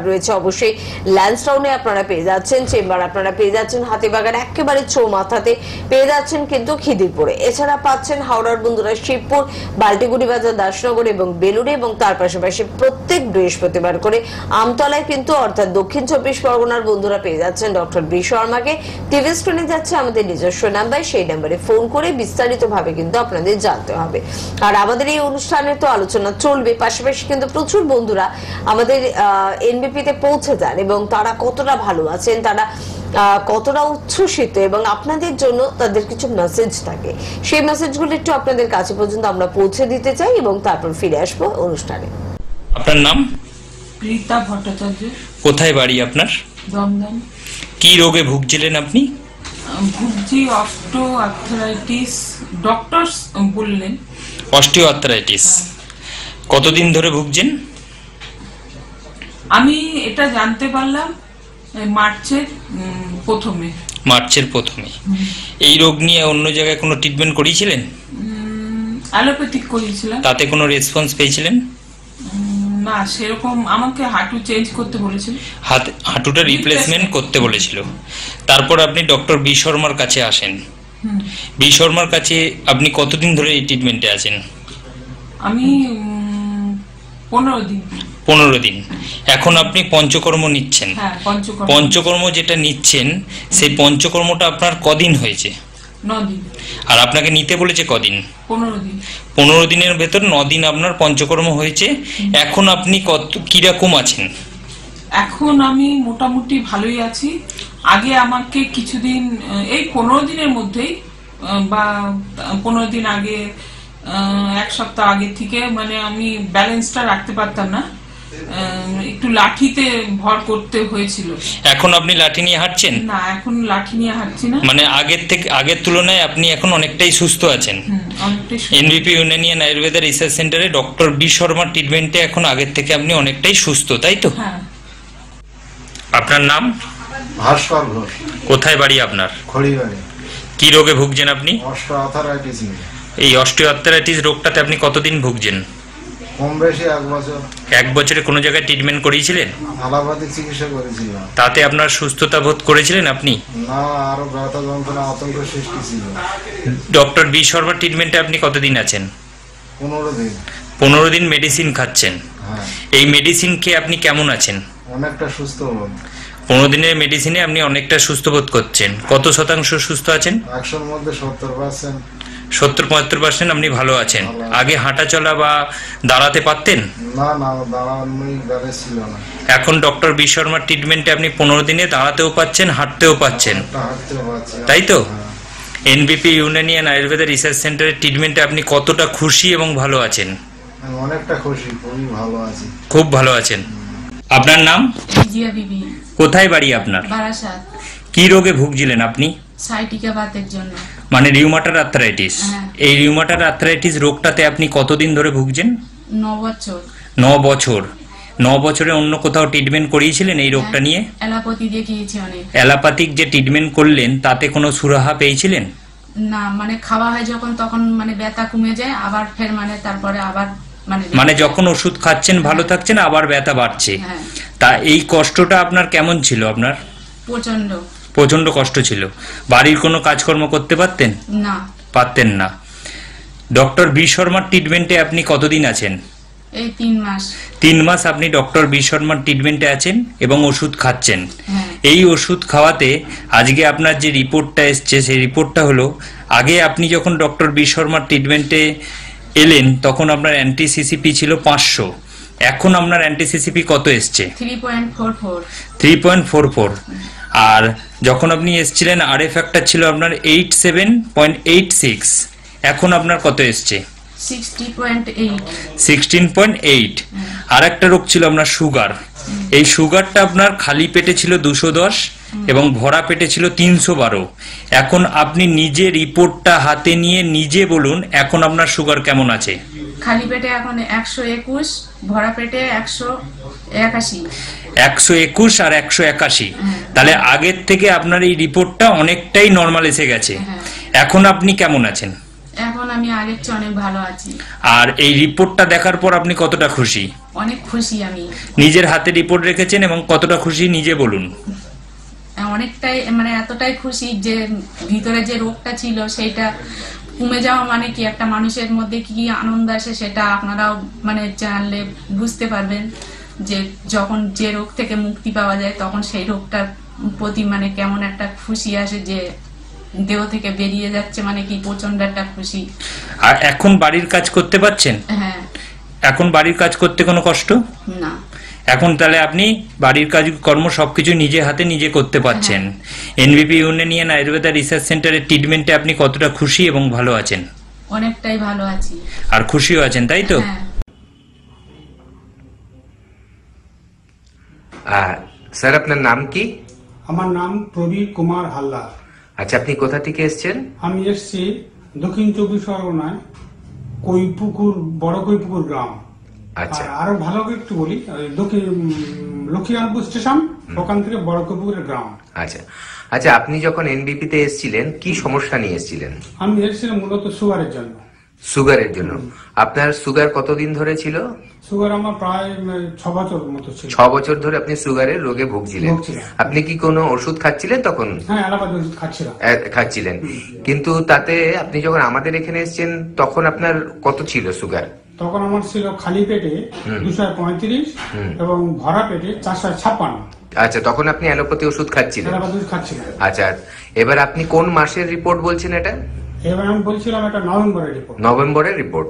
রয়েছে অবশ্যই ল্যান্সটাউনে আপনারা পেয়ে যাচ্ছেন চেম্বার, আপনারা পেয়ে যাচ্ছেন হাতিবাগান একেবারে চৌমাথাতে, পেয়ে যাচ্ছেন কিন্তু খিদিরপুরে, এছাড়া পাচ্ছেন হাওড়ার বন্ধুরা শিবপুর, বাল্টিগুড়ি বাজার, দাসনগর এবং বেলুড়ে, এবং তার পাশাপাশি প্রত্যেক বৃহস্পতিবার করে আমতলায় কিন্তু অর্থাৎ দক্ষিণ 24 পরগনার বন্ধুরা পেয়ে যাচ্ছেন ডক্টর বি শর্মাকে। টিভি স্ক্রিনে যাচ্ছে আমাদের নিজস্ব নাম্বার, সেই নাম্বারে ফোন করে বিস্তারিতভাবে কিন্তু আপনাদের জানতে হবে। আর আমাদের এই অনুষ্ঠানে তো আলোচনা চলবে, পাশাপাশি কিন্তু প্রচুর বন্ধুরা আমাদের এনবিপি তে পৌঁছে যান এবং তারা কতটা ভালো আছেন, তারা কতটা উচ্ছ্বসিত, এবং আপনাদের জন্য তাদের কিছু মেসেজ থাকে, সেই মেসেজগুলো একটু আপনাদের কাছে পর্যন্ত আমরা পৌঁছে দিতে চাই এবং তারপর ফিরে আসবো অনুষ্ঠানে। আপনার নাম? রীতা ভট্টাচার্য। কোথায় বাড়ি আপনার? দমদম। কি রোগে ভুগছিলেন আপনি? ভুগছি অস্টিও আর্থ্রাইটিস, ডক্টর বললেন। অস্টিও আর্থ্রাইটিস কতদিন ধরে ভুগছেন? আমি এটা জানতে পারলাম মার্চের প্রথমে। এই রোগ নিয়ে অন্য জায়গায় কোনো ট্রিটমেন্ট করিয়েছিলেন? অ্যালোপ্যাথিক করিয়েছিলাম। তাতে কোনো রেসপন্স পেয়েছিলেন? না, সেরকম আমাকে হাঁটু চেঞ্জ করতে বলেছিল, হাঁটুটা রিপ্লেসমেন্ট করতে বলেছিল। তারপর আপনি ডক্টর বি শর্মার কাছে আসেন। বি শর্মার কাছে আপনি কতদিন ধরে এই ট্রিটমেন্টে আছেন? আমি 15 দিন। এখন আপনি পঞ্চকর্ম নিচ্ছেন। হ্যাঁ, পঞ্চকর্ম যেটা নিচ্ছেন সেই পঞ্চকর্মটা আপনার কদিন হয়েছে? 9 দিন। আর আপনাকে নিতে বলেছে কদিন? 15 দিন। 15 দিনের ভেতর 9 দিন আপনার পঞ্চকর্ম হয়েছে। এখন আপনি কিরকম আছেন? এখন আমি মোটামুটি ভালোই আছি। আগে আমাকে কিছুদিন, এই 15 দিনের মধ্যেই বা 15 দিন আগে, 1 সপ্তাহ আগে থেকে মানে আমি ব্যালেন্সটা রাখতে পারতাম না, একটু লাঠিতে ভর করতে হয়েছিল। এখন আপনি লাঠি নিয়ে হাঁটছেন? না, এখন লাঠি নিয়ে হাঁটছি না। মানে আগের তুলনায় আপনি এখন অনেকটাই সুস্থ আছেন। এনবিপি ইউনানিয়ান আয়ুর্বেদা রিসার্চ সেন্টারে ডক্টর বি শর্মার ট্রিটমেন্টে এখন আগের থেকে আপনি অনেকটাই সুস্থ, তাই তো? হ্যাঁ। আপনার নাম? ভাস্কর ঘোষ। কোথায় বাড়ি আপনার? খড়িবাড়ি। কি রোগে ভুগছেন আপনি? Osteo arthritis. এই অস্টিও আর্থ্রাইটিস রোগটাতে আপনি কতদিন ভুগছেন? কম বেশি 1 বছর। 1 বছরে কোনো জায়গায় ট্রিটমেন্ট করিয়েছিলেন? অ্যালোপ্যাথিক চিকিৎসা করেছিলাম। তাতে আপনার সুস্থতা বোধ করেছিলেন আপনি? না, আরো ব্যথা যন্ত্রণা আতঙ্ক সৃষ্টি ছিল। ডক্টর বি শর্মা ট্রিটমেন্টে আপনি কতদিন আছেন? 15 দিন। 15 দিন মেডিসিন খাচ্ছেন। হ্যাঁ। এই মেডিসিন খেয়ে আপনি কেমন আছেন? অনেকটা সুস্থ বোধ। 15 দিনের মেডিসিনে আপনি অনেকটা সুস্থ বোধ করছেন। কত শতাংশ সুস্থ আছেন? 100-র মধ্যে 70%। 70-75% আপনি ভালো আছেন। আগে হাঁটা চলা বা দাঁড়াতে পারতেন? না, দাঁড়ানোই ব্যালেন্স ছিল না। এখন ডক্টর বি শর্মার ট্রিটমেন্টে আপনি 15 দিনে দাঁড়াতেও পাচ্ছেন, হাঁটতেও পাচ্ছেন, হাঁটতেও পারছি। তাই তো? এনবিপি ইউনানিয়ান আয়ুর্বেদা রিসার্চ সেন্টারের ট্রিটমেন্টে আপনি কতটা খুশি এবং ভালো আছেন? আমি অনেকটা খুশি, খুবই ভালো আছি। খুব ভালো আছেন। আপনার নাম? জিয়া বিবি। কোথায় বাড়ি আপনার? বারাসাত। কি রোগে ভুগছিলেন আপনি? সাইটিকা বাতের জন্য। মানে রিউমাটার আর্থ্রাইটিস। এই রিউমাটার আর্থ্রাইটিস রোগটাতে আপনি কতদিন ধরে ভুগছেন? 9 বছর। 9 বছর। 9 বছরে অন্য কোথাও ট্রিটমেন্ট করিয়েছিলেন এই রোগটা নিয়ে? অ্যালোপ্যাথি দিয়ে গিয়েছি অনেক। অ্যালোপ্যাথিক যে ট্রিটমেন্ট করলেন তাতে কোনো সুরাহা পেয়েছিলেন? না, মানে খাওয়া হয় যখন তখন মানে ব্যথা কমে যায়, আবার ফের মানে তারপরে আবার মানে যখন ওষুধ খাচ্ছেন ভালো থাকছেন, আবার ব্যথা বাড়ছে। তা এই কষ্টটা আপনার কেমন ছিল? আপনার প্রচন্ড কষ্ট ছিল। বাড়ির কোনো কাজকর্ম করতে পারতেন? না, পারতেন না। ডক্টর বি শর্মার ট্রিটমেন্টে আপনি কতদিন আছেন? এই 3 মাস। 3 মাস আপনি ডক্টর বি শর্মার ট্রিটমেন্টে আছেন এবং ওষুধ খাচ্ছেন। এই ওষুধ খাওয়াতে আজকে আপনার যে রিপোর্টটা এসছে সেই রিপোর্টটা হলো, আগে আপনি যখন ডক্টর বি শর্মার ট্রিটমেন্টে এলেন তখন আপনার অ্যান্টি-সিসিপি ছিল 500, এখন আপনার অ্যান্টি-সিসিপি কত এসছে? 3.44। আর যখন আপনি এসছিলেন আরএফ ফ্যাক্টর ছিল আপনার 87.86, এখন আপনার কত এসছে? 16.8। আর একটা রোগ ছিল আপনার সুগার। এই সুগারটা আপনার খালি পেটে ছিল 210 এবং ভরা পেটে ছিল 312। এখন আপনি নিজে রিপোর্টটা হাতে নিয়ে নিজে বলুন এখন আপনার সুগার কেমন আছে? খালি পেটে এখন 121, ভরা পেটে 181। 121 আর 181। তাহলে আগের থেকে আপনার এই রিপোর্টটা অনেকটাই নরমাল এসে গেছে। এখন আপনি কেমন আছেন? এখন আমি আগের চেয়ে অনেক ভালো আছি, আর এই রিপোর্টটা দেখার পর আপনি কতটা খুশি? অনেক খুশি আমি। নিজের হাতে রিপোর্ট রেখেছেন এবং কতটা খুশি নিজে বলুন। অনেকটাই মানে এতটাই খুশি যে ভিতরে যে রোগটা ছিল সেটা কমে যাওয়া মানে কি একটা মানুষের মধ্যে কি আনন্দ আসে সেটা আপনারাও মানে জানলে বুঝতে পারবেন যে যখন যে রোগ থেকে মুক্তি পাওয়া যায় তখন সেই রোগটার প্রতি মানে কেমন একটা খুশি আসে যে দেহ থেকে বেরিয়ে যাচ্ছে, মানে কি প্রচন্ড একটা খুশি। আর এখন বাড়ির কাজ করতে পারছেন? হ্যাঁ। এখন বাড়ির কাজ করতে কোনো কষ্ট না। এখন তাহলে আপনি বাড়ির কাজ কর্ম সবকিছু নিজে হাতে নিজে করতে পারছেন। এনবিপি ইউনানিয়ান আয়ুর্বেদা রিসার্চ সেন্টারের ট্রিটমেন্টে আপনি কতটা খুশি এবং ভালো আছেন? অনেকটাই ভালো আছি। আর খুশিও আছেন, তাই তো? হ্যাঁ। স্যার আপনার নাম কি? আমার নাম প্রবীর কুমার হালদার। আচ্ছা, আপনি কোথা থেকে এসেছেন? আমি এসেছি দক্ষিণ চব্বিশ পরগনায় কৈপুকুর, বড় কৈপুকুর গ্রাম। আচ্ছা। আর আরো ভালো করে একটু বলি, দক্ষিণ লক্ষ্মীকান্তপুর স্টেশন, ওখান থেকে বড় কৈপুকুরের গ্রাম। আচ্ছা আচ্ছা, আপনি যখন এনবিপি তে এসেছিলেন কি সমস্যা নিয়ে এসেছিলেন? আমি এসেছিলাম মূলত সুগারের জন্য। সুগারের জন্য? আপনার সুগার কতদিন ধরে ছিল? সুগার আমার প্রায় 6 বছর মতো ছিল। 6 বছর ধরে আপনি সুগারের রোগে ভুগছিলেন। আপনি কি কোনো ওষুধ খাচ্ছিলেন তখন? হ্যাঁ, অ্যালোপ্যাথি ওষুধ খাচ্ছিলাম। খাচ্ছিলেন, কিন্তু তাতে আপনি যখন আমাদের এখানে এসেছেন তখন আপনার কত ছিল সুগার? তখন আমার ছিল খালি পেটে 235 এবং ভরা পেটে 456। আচ্ছা, তখন আপনি অ্যালোপ্যাথি ওষুধ খাচ্ছিলেন? অ্যালোপ্যাথি ওষুধ খাচ্ছিলাম। আচ্ছা, এবার আপনি কোন মাসের রিপোর্ট বলছেন এটা? এবার আমি বলছিলাম এটা নভেম্বরের রিপোর্ট। নভেম্বরের রিপোর্ট।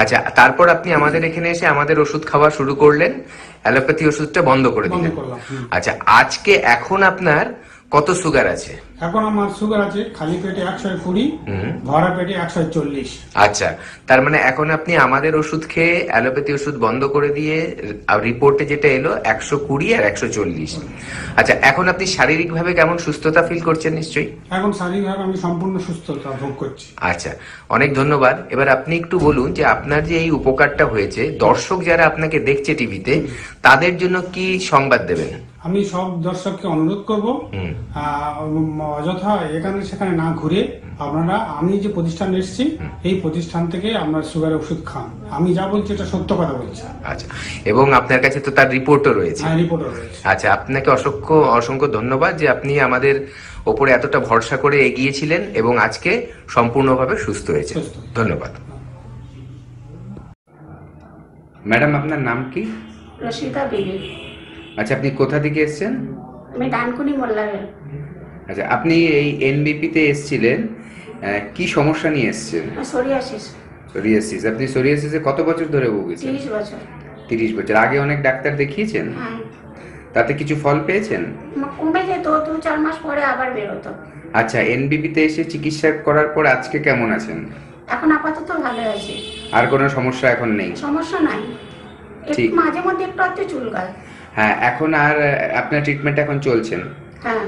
আচ্ছা, তারপর আপনি আমাদের এখানে এসে আমাদের ওষুধ খাওয়া শুরু করলেন, অ্যালোপ্যাথি ওষুধটা বন্ধ করে দিলেন। আচ্ছা, আজকে এখন আপনার কত সুগার আছে? এখন আমার সুগার আছে খালি পেটে 120, ভরা পেটে 140। আচ্ছা, তার মানে এখন আপনি আমাদের ওষুধ খেয়ে অ্যালোপ্যাথি ওষুধ বন্ধ করে দিয়ে রিপোর্টে যেটা এলো 120 আর 140। আচ্ছা, এখন আপনি শারীরিকভাবে কেমন সুস্থতা ফিল করছেন? নিশ্চয়ই এখন শারীরিকভাবে আমি সম্পূর্ণ সুস্থতা ভোগ করছি। আচ্ছা, অনেক ধন্যবাদ। এবার আপনি একটু বলুন যে আপনার যে এই উপকারটা হয়েছে, দর্শক যারা আপনাকে দেখছে টিভিতে, তাদের জন্য কি সংবাদ দেবেন? আমি সব দর্শককে অনুরোধ করব অযথা এখানে সেখানে না ঘুরে আপনারা আমি যে প্রতিষ্ঠানে এসেছি এই প্রতিষ্ঠান থেকে আপনার সুগারের ওষুধ খান। আমি যা বলছি এটা সত্য কথা বলছি। আচ্ছা, এবং আপনার কাছে তো তার রিপোর্টও রয়েছে? হ্যাঁ, রিপোর্টও রয়েছে। আচ্ছা, আপনাকে অসংখ্য অসংখ্য ধন্যবাদ যে আপনি আমাদের ওপরে এতটা ভরসা করে এগিয়েছিলেন এবং আজকে সম্পূর্ণভাবে সুস্থ হয়েছে। ধন্যবাদ। ম্যাডাম, আপনার নাম কি? রশিদা বিবি। আচ্ছা, আপনি কোথা থেকে এসেছেন? আমি ডানকুনি মোল্লাবেল। আচ্ছা, আপনি এই এনবিপি তে এসেছিলেন, কি সমস্যা নিয়ে এসেছেন? সোরিয়াসিস। সোরিয়াসিস। আপনি সোরিয়াসিসে কত বছর ধরে ভুগেছেন? 30 বছর। 30 বছর। আগে অনেক ডাক্তার দেখিয়েছেন? হ্যাঁ। তাতে কিছু ফল পেয়েছেন? কমে যেত, 2-4 মাস পরে আবার বেরোতো। আচ্ছা, এনবিপি তে এসে চিকিৎসা করার পর আজকে কেমন আছেন? এখন আপাতত ভালো আছি। আর কোনো সমস্যা এখন নেই? সমস্যা নাই, ঠিক। একটু মাঝে মধ্যে একটু চুলকায়। হ্যাঁ, এখন আর আপনার ট্রিটমেন্ট এখন চলছেন? হ্যাঁ।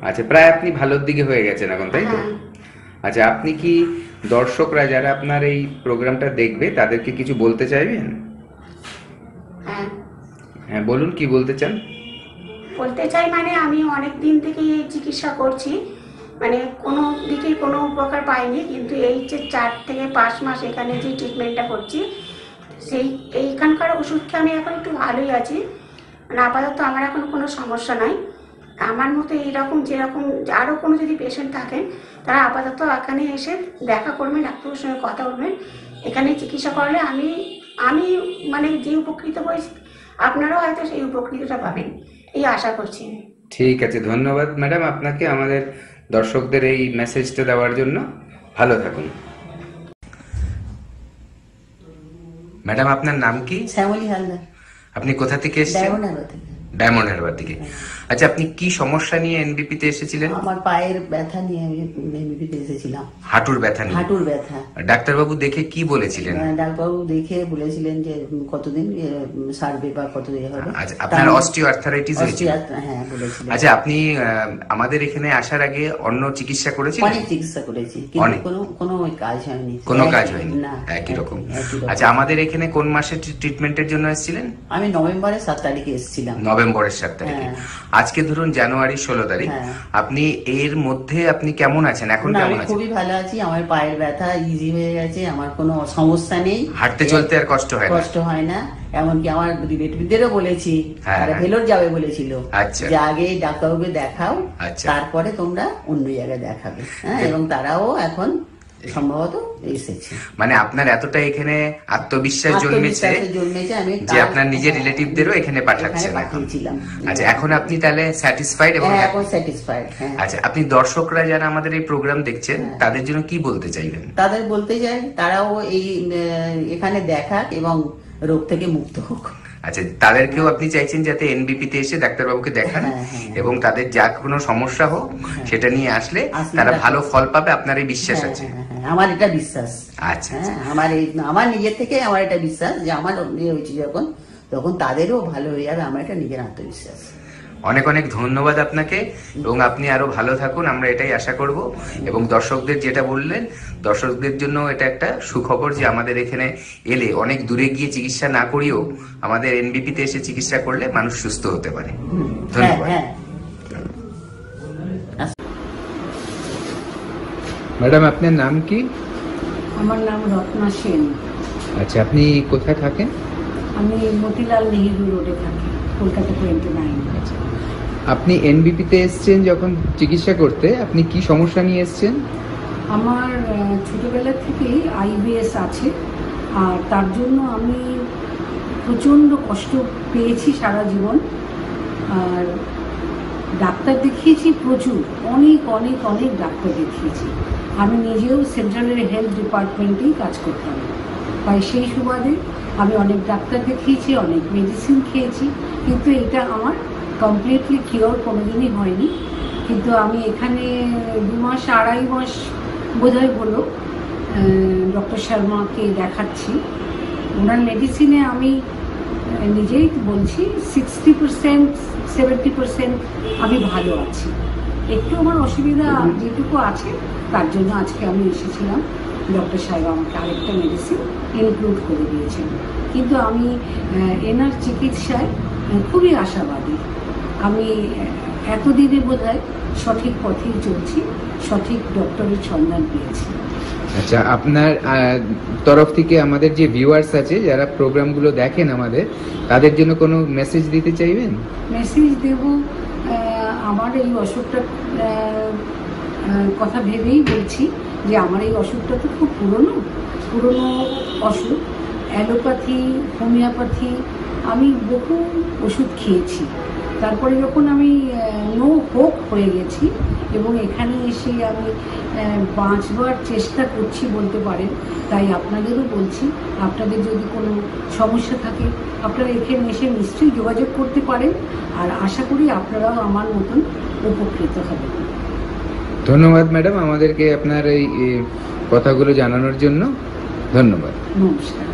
আচ্ছা, প্রায় আপনি ভালোর দিকে হয়ে গেছেন এখন, তাই তো? হ্যাঁ। আচ্ছা, আপনি কি দর্শকরা যারা আপনার এই প্রোগ্রামটা দেখবে তাদেরকে কিছু বলতে চাইবেন? হ্যাঁ। হ্যাঁ, বলুন, কি বলতে চান? বলতে চাই মানে আমি অনেক দিন থেকে এই চিকিৎসা করছি, মানে কোনো দিকে কোনো উপকার পাইনি, কিন্তু এই যে 4 থেকে 5 মাস এখানে যে ট্রিটমেন্টটা করছি সেই এইখানকার ওষুধ খেয়ে আমি এখন একটু ভালোই আছি। মানে আপাতত আমার এখন কোনো সমস্যা নাই। আমার মতো এইরকম যেরকম আরও কোনো যদি পেশেন্ট থাকেন তারা আপাতত এখানে এসে দেখা করবেন, ডাক্তারের সঙ্গে কথা বলবেন। এখানে চিকিৎসা করলে আমি মানে যে উপকৃত হয়েছি আপনারাও হয়তো সেই উপকৃতটা পাবেন, এই আশা করছি। ঠিক আছে, ধন্যবাদ ম্যাডাম আপনাকে আমাদের দর্শকদের এই মেসেজটা দেওয়ার জন্য। ভালো থাকুন। ম্যাডাম, আপনার নাম কি? শ্যামলী হালদার। আপনি কোথা থেকে এসেছেন? ডায়মন্ড হারবার থেকে। আচ্ছা, আপনি কি সমস্যা নিয়ে এনবিপি তে এসেছিলেন? আমার পায়ের ব্যথা নিয়ে আমি এনবিপি তে এসেছিলাম। হাঁটুর ব্যথা নিয়ে? হাঁটুর ব্যথা। ডাক্তারবাবু দেখে কি বলেছিলেন? ডাক্তারবাবু দেখে বলেছিলেন যে কতদিন সারবে বা কতদিন হবে। আচ্ছা, আপনার অস্টিও আর্থারাইটিস হয়েছিল? হ্যাঁ, বলেছিলেন। আচ্ছা, আপনি আমাদের এখানে আসার আগে অন্য চিকিৎসা করেছিলেন? অনেক চিকিৎসা করেছি, কিন্তু কোনো কাজ হয়নি। কোনো কাজ হয়নি? না, একই রকম। আচ্ছা, আমাদের এখানে কোন মাসে ট্রিটমেন্টের জন্য এসেছিলেন? আমি নভেম্বরের 7 তারিখে এসেছিলাম। নভেম্বর ডিসেম্বরের 7 তারিখে। আজকে ধরুন জানুয়ারি 16 তারিখ, আপনি এর মধ্যে আপনি কেমন আছেন এখন? না, কেমন আমি আছেন? খুবই ভালো আছি। আমার পায়ের ব্যথা ইজি হয়ে গেছে, আমার কোনো সমস্যা নেই, হাঁটতে চলতে আর কষ্ট হয় না? কষ্ট হয় না। এমনকি আমার রিলেটিভদেরও বলেছি, তারা ভেলোর যাবে বলেছিল, আচ্ছা। যে আগে ডাক্তারবাবুকে দেখাও, আচ্ছা। তারপরে তোমরা অন্য জায়গায় দেখাবে। হ্যাঁ, এবং তারাও এখন সম্ভবত এসেছে। মানে আপনার এতটা এখানে আত্মবিশ্বাস জন্মেছে আমি যে আপনার নিজের রিলেটিভদেরও এখানে পাঠাচ্ছেন এখন। আচ্ছা, এখন আপনি তাহলে স্যাটিসফাইড? এবং এখন স্যাটিসফাইড। আচ্ছা, আপনি দর্শকরা যারা আমাদের এই প্রোগ্রাম দেখছেন তাদের জন্য কি বলতে চাইবেন? তাদের বলতে চাই তারাও এই এখানে দেখাক এবং রোগ থেকে মুক্ত হোক। আচ্ছা, তাদেরকেও আপনি চাইছেন যাতে এনবিপি তে এসে ডাক্তারবাবুকে দেখান এবং তাদের যা কোনো সমস্যা হোক সেটা নিয়ে আসলে তারা ভালো ফল পাবে, আপনার এই বিশ্বাস আছে? আমার এটা বিশ্বাস। আচ্ছা, আমার নিজের থেকে আমার এটা বিশ্বাস যে আমার হয়েছে যখন, তখন তাদেরও ভালো হয়ে যাবে, আমার এটা নিজের আত্মবিশ্বাস। অনেক অনেক ধন্যবাদ আপনাকে, এবং আপনি আরো ভালো থাকুন, আমরা এটাই আশা করব। এবং দর্শকদের যেটা বললেন, দর্শকদের জন্য এটা একটা সুখবর যে আমাদের এখানে এলে অনেক দূরে গিয়ে চিকিৎসা না করিয়েও আমাদের এনবিপি তে এসে চিকিৎসা করলে মানুষ সুস্থ হতে পারে। ধন্যবাদ। ম্যাডাম, আপনার নাম কি? আমার নাম রত্না সেন। আচ্ছা, আপনি কোথায় থাকেন? আমি মতিলাল নেহেরু রোডে থাকি, কলকাতা 29। আচ্ছা, আপনি এনবিপি তে এসেছেন যখন চিকিৎসা করতে, আপনি কি সমস্যা নিয়ে এসেছেন? আমার ছোটবেলা থেকেই আইবিএস আছে, আর তার জন্য আমি প্রচণ্ড কষ্ট পেয়েছি সারা জীবন। আর ডাক্তার দেখিয়েছি প্রচুর, অনেক অনেক অনেক ডাক্তার দেখিয়েছি। আমি নিজেও সেন্ট্রালের হেলথ ডিপার্টমেন্টেই কাজ করতাম, তাই সেই সুবাদে আমি অনেক ডাক্তার দেখিয়েছি, অনেক মেডিসিন খেয়েছি, কিন্তু এটা আমার কমপ্লিটলি কিওর কোনোদিনই হয়নি। কিন্তু আমি এখানে 2 মাস 2.5 মাস বোধহয় হলো ডক্টর শর্মাকে দেখাচ্ছি। ওনার মেডিসিনে আমি নিজেই বলছি 60% 70% আমি ভালো আছি। একটু আমার অসুবিধা যেটুকু আছে তার জন্য আজকে আমি এসেছিলাম। ডক্টর সাহেব আমাকে আরেকটা মেডিসিন ইনক্লুড করে দিয়েছেন, কিন্তু আমি এনার চিকিৎসায় খুবই আশাবাদী। আমি এতদিনে বোধহয় সঠিক পথেই চলছি, সঠিক ডক্টরের সন্ধান পেয়েছি। আচ্ছা, আপনার তরফ থেকে আমাদের যে ভিউয়ার্স আছে যারা প্রোগ্রামগুলো দেখেন আমাদের, তাদের জন্য কোনো মেসেজ দিতে চাইবেন? মেসেজ দেব, আমার এই অসুখটা কথা ভেবেই বলছি যে আমার এই অসুখটা তো খুব পুরনো অসুখ। অ্যালোপ্যাথি, হোমিওপ্যাথি, আমি বহু ওষুধ খেয়েছি। তারপরে যখন আমি নো হোপ হয়ে গেছি এবং এখানে এসে আমি বাঁচবার চেষ্টা করছি বলতে পারেন, তাই আপনাদেরও বলছি, আপনাদের যদি কোনো সমস্যা থাকে আপনারা এখানে এসে নিশ্চয়ই যোগাযোগ করতে পারেন, আর আশা করি আপনারাও আমার মতন উপকৃত হবেন। ধন্যবাদ ম্যাডাম, আমাদেরকে আপনার এই কথাগুলো জানানোর জন্য। ধন্যবাদ। নমস্কার।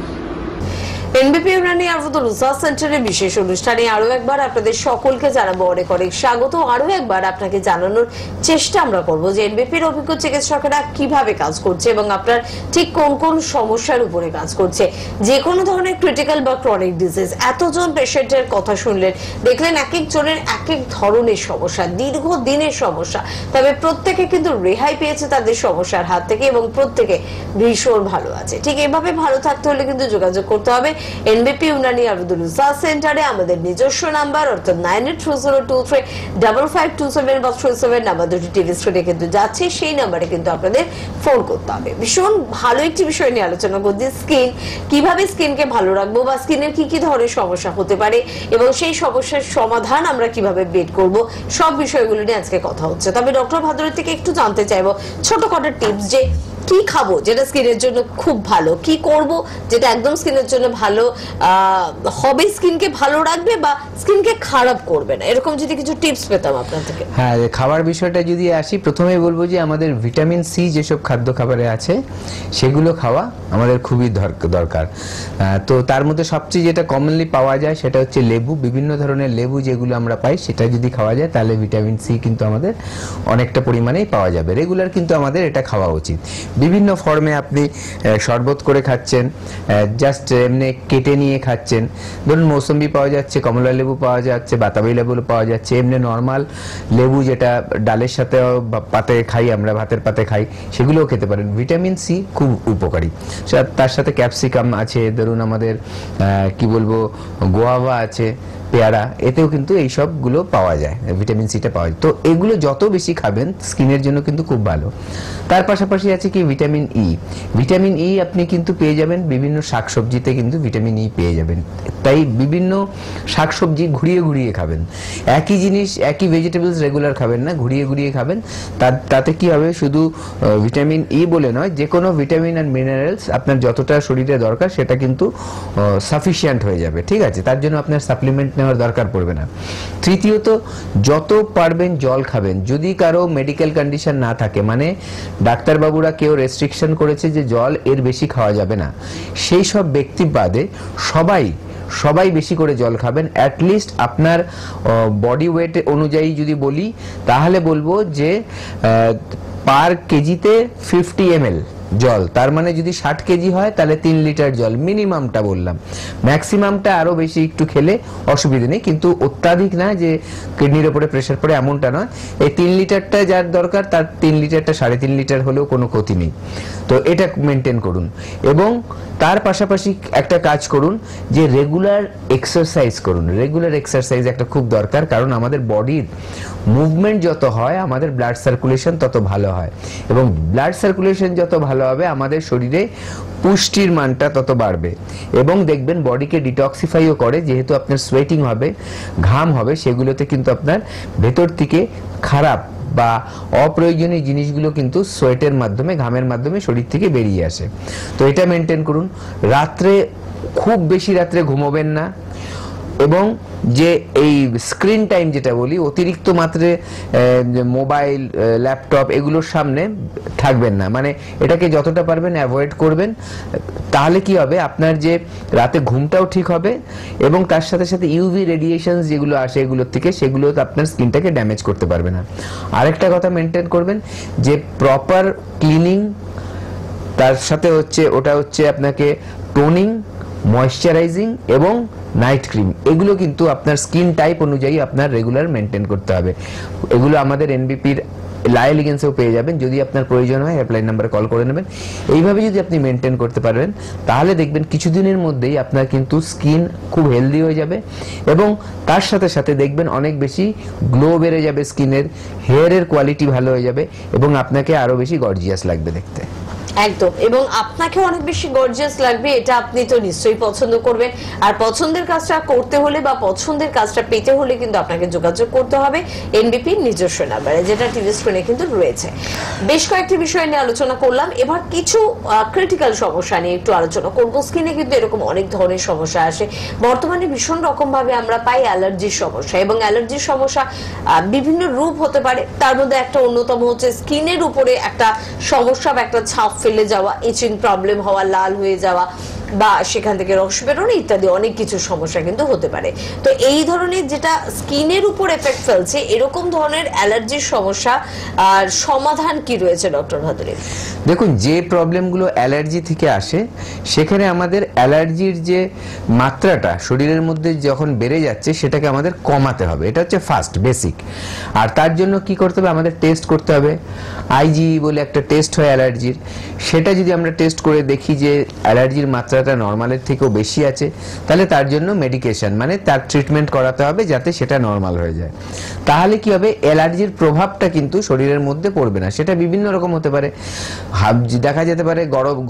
এনবিপি ইউনানি আয়ুর্বেদ রিসার্চ সেন্টারের বিশেষ অনুষ্ঠানে আরো একবার আপনাদের সকলকে জানাবো অনেক অনেক স্বাগত। আরো একবার আপনাকে জানানোর চেষ্টা আমরা করব যে এনবিপির অভিজ্ঞ চিকিৎসকেরা কিভাবে কাজ করছে এবং আপনার ঠিক কোন কোন সমস্যার উপরে কাজ করছে। যে কোনো ধরনের ক্রিটিক্যাল বা ক্রনিক ডিজিজ, এতজন পেশেন্টের কথা শুনলেন, দেখলেন এক একজনের এক এক ধরনের সমস্যা, দীর্ঘদিনের সমস্যা, তবে প্রত্যেকে কিন্তু রেহাই পেয়েছে তাদের সমস্যার হাত থেকে এবং প্রত্যেকে ভীষণ ভালো আছে। ঠিক এভাবে ভালো থাকতে হলে কিন্তু যোগাযোগ করতে হবে এনবিপি ইউনানি আয়ুর্বেদ রিসার্চ সেন্টারে। আমাদের নিজস্ব নাম্বার অর্থাৎ 9830235527 বা 37 নাম্বার দুটি টিভি স্ক্রিনে কিন্তু যাচ্ছে, সেই নাম্বারে কিন্তু আপনাদের ফোন করতে হবে। ভীষণ ভালো একটি বিষয় নিয়ে আলোচনা করছি, স্কিন, কিভাবে স্কিনকে ভালো রাখবো বা স্কিনের কি কি ধরনের সমস্যা হতে পারে এবং সেই সমস্যার সমাধান আমরা কিভাবে বের করব, সব বিষয়গুলো নিয়ে আজকে কথা হচ্ছে। তবে ডক্টর ভাদুরী থেকে একটু জানতে চাইবো ছোটখাটো টিপস, যে কি খাবো যেটা স্কিনের জন্য খুব ভালো, কি করব যেটা একদম স্কিনের জন্য ভালো হবে, স্কিনকে ভালো রাখবে বা স্কিনকে খারাপ করবে না, এরকম যদি কিছু টিপস পেতাম আপনার থেকে। হ্যাঁ, খাবার বিষয়টা যদি আসি, প্রথমেই বলবো যে আমাদের ভিটামিন সি যেসব খাদ্য খাবারে আছে সেগুলো খাওয়া আমাদের খুবই দরকার। তো তার মধ্যে সবচেয়ে যেটা কমনলি পাওয়া যায় সেটা হচ্ছে লেবু। বিভিন্ন ধরনের লেবু যেগুলো আমরা পাই সেটা যদি খাওয়া যায় তাহলে ভিটামিন সি কিন্তু আমাদের অনেকটা পরিমাণেই পাওয়া যাবে। রেগুলার কিন্তু আমাদের এটা খাওয়া উচিত। বিভিন্ন ফর্মে আপনি শরবত করে খাচ্ছেন, জাস্ট এমনি কেটে নিয়ে খাচ্ছেন। ধরুন মৌসুম্বি পাওয়া যাচ্ছে, কমলা লেবু পাওয়া যাচ্ছে, বাতাবি লেবু পাওয়া যাচ্ছে, এমনি নর্মাল লেবু যেটা ডালের সাথে পাতে খাই আমরা, ভাতের পাতে খাই, সেগুলোও খেতে পারেন। ভিটামিন সি খুব উপকারী। তার সাথে ক্যাপসিকাম আছে, ধরুন আমাদের কি বলবো গোয়াভা আছে, পেয়ারা, এতেও কিন্তু এই সবগুলো পাওয়া যায়, ভিটামিন সিটা পাওয়া যায়। তো এগুলো যত বেশি খাবেন স্কিনের জন্য কিন্তু খুব ভালো। তার পাশাপাশি আছে কি ভিটামিন ই। ভিটামিন ই আপনি কিন্তু পেয়ে যাবেন বিভিন্ন শাকসবজিতে, কিন্তু ভিটামিন ই পেয়ে যাবেন। তাই বিভিন্ন শাকসবজি ঘুরিয়ে ঘুরিয়ে খাবেন, একই জিনিস একই ভেজিটেবলস রেগুলার খাবেন না, ঘুরিয়ে ঘুরিয়ে খাবেন। তাতে কি হবে, শুধু ভিটামিন ই বলে নয়, যে কোনো ভিটামিন অ্যান্ড মিনারেলস আপনার যতটা শরীরে দরকার সেটা কিন্তু সাফিসিয়েন্ট হয়ে যাবে, ঠিক আছে? তার জন্য আপনার সাপ্লিমেন্ট নেওয়ার দরকার পড়বে না। তৃতীয়ত, যত পারবেন জল খাবেন। যদি কারো মেডিকেল কন্ডিশন না থাকে, মানে ডাক্তারবাবুরা কেউ রেস্ট্রিকশন করেছে যে জল এর বেশি খাওয়া যাবে না, সেই সব ব্যক্তি বাদে সবাই বেশি করে জল খাবেন। অ্যাটলিস্ট আপনার বডি ওয়েট অনুযায়ী যদি বলি, তাহলে বলবো যে পার কেজিতে 50 ml জল। তার মানে যদি 60 কেজি হয় তাহলে 3 লিটার জল মিনিমামটা বললাম। ম্যাক্সিমামটা আরো বেশি একটু খেলে অসুবিধা নেই, কিন্তু অত্যাধিক না যে কিডনির উপরে প্রেসার পড়ে, এমনটা নয়। এই 3 লিটারটা যার দরকার তার 3 লিটারটা 3.5 লিটার হলেও কোনো ক্ষতি নেই। তো এটা মেনটেন করুন। এবং তার পাশাপাশি একটা কাজ করুন যে রেগুলার এক্সারসাইজ করুন। রেগুলার এক্সারসাইজ একটা খুব দরকার, কারণ আমাদের বডির মুভমেন্ট যত হয় আমাদের ব্লাড সার্কুলেশন তত ভালো হয়, এবং ব্লাড সার্কুলেশন যত ভালো হবে আমাদের শরীরে পুষ্টির মানটা তত বাড়বে। এবং দেখবেন বডিকে ডিটক্সিফাইও করে, যেহেতু আপনার সোয়েটিং হবে, ঘাম হবে, সেগুলোতে কিন্তু আপনার ভেতর থেকে খারাপ বা অপ্রয়োজনীয় জিনিসগুলো কিন্তু সোয়েটের মাধ্যমে, ঘামের মাধ্যমে শরীর থেকে বেরিয়ে আসে। তো এটা মেনটেন করুন। রাত্রে খুব বেশি রাত্রে ঘুমোবেন না, এবং যে এই স্ক্রিন টাইম যেটা বলি, অতিরিক্ত মাত্রে মোবাইল, ল্যাপটপ এগুলোর সামনে থাকবেন না, মানে এটাকে যতটা পারবেন অ্যাভয়েড করবেন। তাহলে কি হবে, আপনার যে রাতে ঘুমটাও ঠিক হবে, এবং তার সাথে সাথে ইউভি রেডিয়েশন যেগুলো আসে এগুলোর থেকে, সেগুলো আপনার স্কিনটাকে ড্যামেজ করতে পারবে না। আরেকটা কথা মেনটেন করবেন যে প্রপার ক্লিনিং, তার সাথে ওটা হচ্ছে আপনাকে টোনিং, ময়েশ্চারাইজিং এবং নাইট ক্রিম, এগুলো কিন্তু আপনার স্কিন টাইপ অনুযায়ী আপনার রেগুলার মেনটেন করতে হবে। এগুলো আমাদের এনবিপির লাইল এগেন্সেও পেয়ে যাবেন। যদি আপনার প্রয়োজন হয় হেল্পলাইন নাম্বারে কল করে নেবেন। এইভাবে যদি আপনি মেনটেন করতে পারবেন, তাহলে দেখবেন কিছুদিনের মধ্যেই আপনার কিন্তু স্কিন খুব হেলদি হয়ে যাবে, এবং তার সাথে সাথে দেখবেন অনেক বেশি গ্লো বেড়ে যাবে স্কিনের, হেয়ারের কোয়ালিটি ভালো হয়ে যাবে, এবং আপনাকে আরো বেশি গর্জিয়াস লাগবে দেখতে। একদম, এবং আপনাকে অনেক বেশি গর্জিয়াস লাগবে, এটা আপনি তো নিশ্চয়ই পছন্দ করবেন। আর পছন্দের কাজটা করতে হলে বা পছন্দের কাজটা পেতে হলে কিন্তু আপনাকে যোগাযোগ করতে হবে এনবিপির নিজস্ব নাম্বারে, যেটা টিভি স্ক্রিনে কিন্তু রয়েছে। বেশ কয়েকটি বিষয় নিয়ে আলোচনা করলাম, এবার কিছু ক্রিটিক্যাল সমস্যা নিয়ে একটু আলোচনা করবো। স্কিনে কিন্তু এরকম অনেক ধরনের সমস্যা আসে বর্তমানে, ভীষণ রকম ভাবে আমরা পাই অ্যালার্জির সমস্যা, এবং অ্যালার্জির সমস্যা বিভিন্ন রূপ হতে পারে। তার মধ্যে একটা অন্যতম হচ্ছে স্কিনের উপরে একটা সমস্যা বা একটা ছাপ ফেলে যাওয়া, ইচিং প্রবলেম হওয়া, লাল হয়ে যাওয়া, বা সেখান থেকে রস বেরোনো ইত্যাদি অনেক কিছু সমস্যা কিন্তু হতে পারে। তো এই ধরনের যেটা স্কিনের উপর এফেক্ট ফেলছে, এরকম ধরনের অ্যালার্জির সমস্যা আর সমাধান কি রয়েছে ডক্টর ভাদুরী? দেখুন, যে প্রবলেমগুলো অ্যালার্জি থেকে আসে, সেখানে আমাদের অ্যালার্জির যে মাত্রাটা শরীরের মধ্যে যখন বেড়ে যাচ্ছে, সেটাকে আমাদের কমাতে হবে। এটা হচ্ছে ফার্স্ট বেসিক। আর তার জন্য কি করতে হবে, আমাদের টেস্ট করতে হবে। আইজি বলে একটা টেস্ট হয় অ্যালার্জির, সেটা যদি আমরা টেস্ট করে দেখি যে অ্যালার্জির মাত্রাটা নর্মালের থেকেও বেশি আছে, তাহলে তার জন্য মেডিকেশন, মানে তার ট্রিটমেন্ট করাতে হবে যাতে সেটা নর্মাল হয়ে যায়। তাহলে কি হবে, অ্যালার্জির প্রভাবটা কিন্তু শরীরের মধ্যে পড়বে না। সেটা বিভিন্ন রকম হতে পারে। দেখা যেতে পারে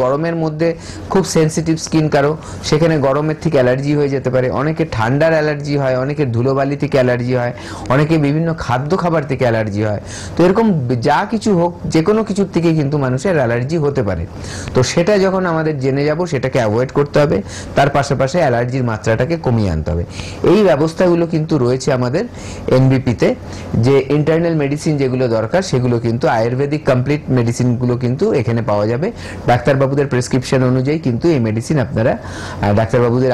গরমের মধ্যে খুব সেন্সিটিভ স্কিন কারো, সেখানে গরমের থেকে অ্যালার্জি হয়ে যেতে পারে। অনেকে ঠান্ডার অ্যালার্জি হয়, অনেকে ধুলোবালি থেকে অ্যালার্জি হয়, অনেকে বিভিন্ন খাদ্য খাবার থেকে অ্যালার্জি হয়। তো এরকম যা কিছু হোক, যে কোনো কিছুর থেকে কিন্তু মানুষের অ্যালার্জি হতে পারে। তো সেটা যখন আমাদের জেনে যাব, সেটাকে অ্যাভয়েড করতে হবে, তার পাশাপাশি অ্যালার্জির মাত্রাটাকে কমিয়ে আনতে হবে। এই ব্যবস্থাগুলো কিন্তু রয়েছে আমাদের এনবিপিতে, যে ইন্টারনাল মেডিসিন যেগুলো দরকার সেগুলো কিন্তু আয়ুর্বেদিক কমপ্লিট মেডিসিনগুলো কিন্তু এখানে পাওয়া যাবে। ডাক্তারবাবুদের প্রেসক্রিপশন অনুযায়ী কিন্তু এই মেডিসিন আপনারা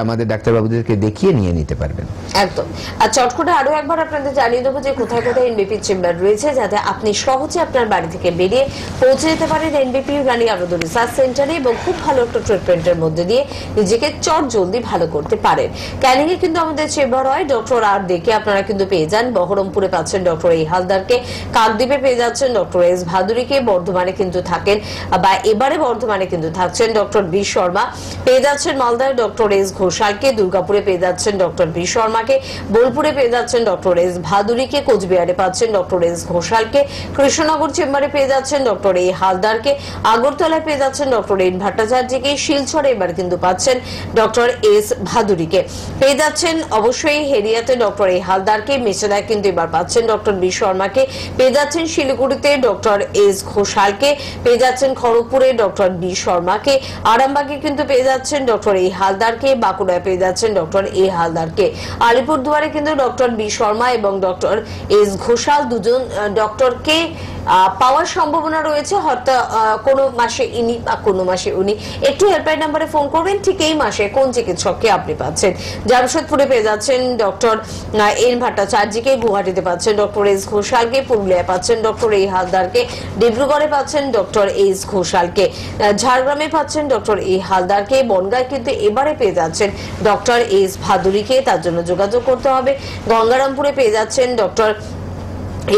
আমাদের ডাক্তারবাবুদেরকে দেখিয়ে নিয়ে নিতে পারবেন। একদম। আর চটকটে আরো একবার আপনাদের জানিয়ে দেবো যে কোথায় কোথায় এনবিপি চেম্বার রয়েছে, যাতে আপনি সহজে আপনার বাড়ি থেকে বেরিয়ে পৌঁছে যেতে পারেন এনবিপি ইউনানি আয়ুর্বেদ রিসার্চ সেন্টারে এবং খুব ভালো একটা ট্রিটমেন্টের মধ্যে দিয়ে নিজেকে চট জলদি ভালো করতে পারেন। ক্যানিং এ কিন্তু আমাদের চেম্বার হয়, ডক্টর আর দেখে আপনারা কিন্তু পেয়ে যান। বহরমপুরে পাচ্ছেন ডক্টর এ হালদারকে, কাকদ্বীপে পেয়ে যাচ্ছেন ডক্টর এস ভাদুরীকে, বর্ধমানে কিন্তু থাকেন বা এবারে বর্ধমানে কিন্তু থাকছেন ডক্টর বি শর্মা, পেয়ে যাচ্ছেন মালদায় ডক্টর এস ঘোষালকে, দুর্গাপুরে পেয়ে যাচ্ছেন ডক্টর বি শর্মাকে, বোলপুরে পেয়ে যাচ্ছেন ডক্টর এস ভাদুরীকে, কোচবিহারে পাচ্ছেন ডক্টর এস ঘোষালকে, কৃষ্ণনগর চেম্বারে পেয়ে যাচ্ছেন ডক্টর এ হালদারকে, আগরতলায় পেয়ে যাচ্ছেন ডক্টর এন ভট্টাচার্যকে, শিলচরে এবার কিন্তু পাচ্ছেন ডক্টর এস ভাদুরীকে, পেয়ে যাচ্ছেন অবশ্যই হেরিয়াতে ডক্টর এ হালদারকে, মেচেদায় কিন্তু এবার পাচ্ছেন ডক্টর বি শর্মাকে, পেয়ে যাচ্ছেন শিলিগুড়িতে ডক্টর এস ঘোষালকে, পেয়ে যাচ্ছেন খড়গপুরে ডক্টর বি শর্মাকে, আরামবাগে কিন্তু পেয়ে যাচ্ছেন ডক্টর এ হালদারকে, বাঁকুড়ায় পেয়ে যাচ্ছেন ডক্টর এ হালদারকে, আলিপুরদুয়ারে কিন্তু ডক্টর বি শর্মা এবং ডক্টর এস ঘোষাল দুজন ডক্টরকে পাওয়ার সম্ভাবনা রয়েছে। হয়তো কোনো মাসে ইনি বা কোনো মাসে উনি। একটু হেল্পলাইন নাম্বারে ফোন করবেন ঠিক এই মাসে কোন চিকিৎসককে আপনি পাচ্ছেন। জামশেদপুরে পেয়ে যাচ্ছেন ডক্টর এন ভট্টাচার্যকে, গুয়াহাটিতে পাচ্ছেন ডক্টর এস ঘোষালকে, পুরুলিয়ায় পাচ্ছেন ডক্টর এ হালদারকে, ডিব্রুগড়ে পাচ্ছেন ডক্টর এস ঘোষালকে, ঝাড়গ্রামে পাচ্ছেন ডক্টর এ হালদারকে, বনগাঁয় কিন্তু এবারে পেয়ে যাচ্ছেন ডক্টর এস ভাদুরীকে। তার জন্য যোগাযোগ করতে হবে। গঙ্গারামপুরে পেয়ে যাচ্ছেন ডক্টর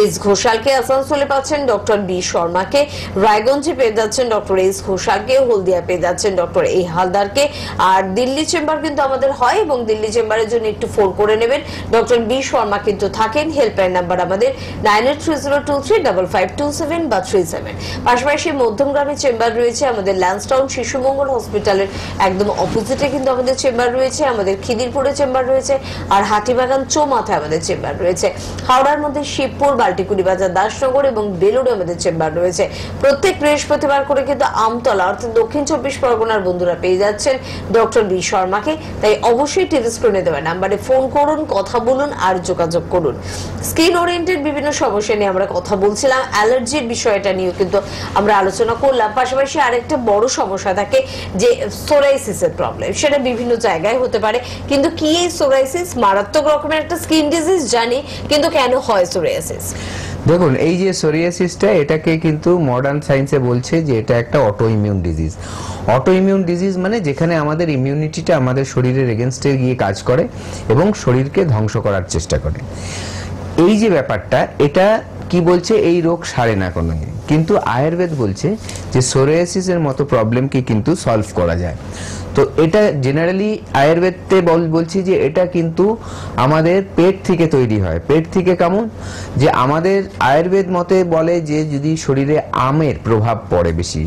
এস ঘোষালকে, আসানসোলে পাচ্ছেন ডক্টর বি শর্মাকে, রায়গঞ্জে পেয়ে যাচ্ছেন ডক্টর এস ঘোষালকে, হলদিয়া পেয়ে যাচ্ছেন ডক্টর এ হালদারকে। আর দিল্লি চেম্বার কিন্তু আমাদের হয় এবং দিল্লি চেম্বারের জন্য একটু ফোন করে নেবেন। ডক্টর বি শর্মা কিন্তু থাকেন। হেল্পলাইন নাম্বার আমাদের 9830235527 বা 37। পাশাপাশি মধ্যমগ্রামে চেম্বার রয়েছে আমাদের ল্যান্সটাউন শিশু মঙ্গল হসপিটালের একদম অপোজিটে কিন্তু আমাদের চেম্বার রয়েছে, আমাদের খিদিরপুরে চেম্বার রয়েছে, আর হাতিবাগান চৌমাথায় আমাদের চেম্বার রয়েছে। হাওড়ার মধ্যে শিবপুর, বাল্টিকুড়ি বাজার, দাসনগর এবং বেলুড়ে আমাদের চেম্বার রয়েছে। প্রত্যেক বৃহস্পতিবার করে কিন্তু আমতলা অর্থাৎ দক্ষিণ 24 পরগনার বন্ধুরা পেয়ে যাচ্ছেন ডক্টর বি শর্মাকে। তাই অবশ্যই টিভি স্ক্রিনে দেওয়া নাম্বারে ফোন করুন, কথা বলুন আর যোগাযোগ করুন। স্কিন ওরিয়েন্টেড বিভিন্ন সমস্যা নিয়ে আমরা কথা বলছিলাম, অ্যালার্জির বিষয়টা নিয়েও কিন্তু আমরা আলোচনা করলাম। পাশাপাশি আরেকটা বড় সমস্যা থাকে যে সোরাইসিসের প্রবলেম, সেটা বিভিন্ন জায়গায় হতে পারে। কিন্তু কি এই সোরাইসিস? মারাত্মক রকমের একটা স্কিন ডিজিজ জানি, কিন্তু কেন হয় সোরাইসিস? দেখুন, এই যে সোরিয়াসিসটা, এটাকে কিন্তু মডার্ন সায়েন্সে বলছে যে এটা একটা auto immune disease. Auto immune disease মানে যেখানে আমাদের ইমিউনিটিটা আমাদের শরীরের এগেনস্টে গিয়ে কাজ করে এবং শরীরকে ধ্বংস করার চেষ্টা করে। এই যে ব্যাপারটা, এটা কি বলছে, এই রোগ সারে না কোনো, কিন্তু আয়ুর্বেদ বলছে যে সোরিয়াসিসের মতো প্রবলেমকে কিন্তু সলভ করা যায়। তো এটা জেনারেলি আয়ুর্বেদে বলছি যে এটা কিন্তু আমাদের পেট থেকে তৈরি হয়। পেট থেকে কেমন, যে আমাদের আয়ুর্বেদ মতে বলে যে যদি শরীরে আমের প্রভাব পড়ে বেশি,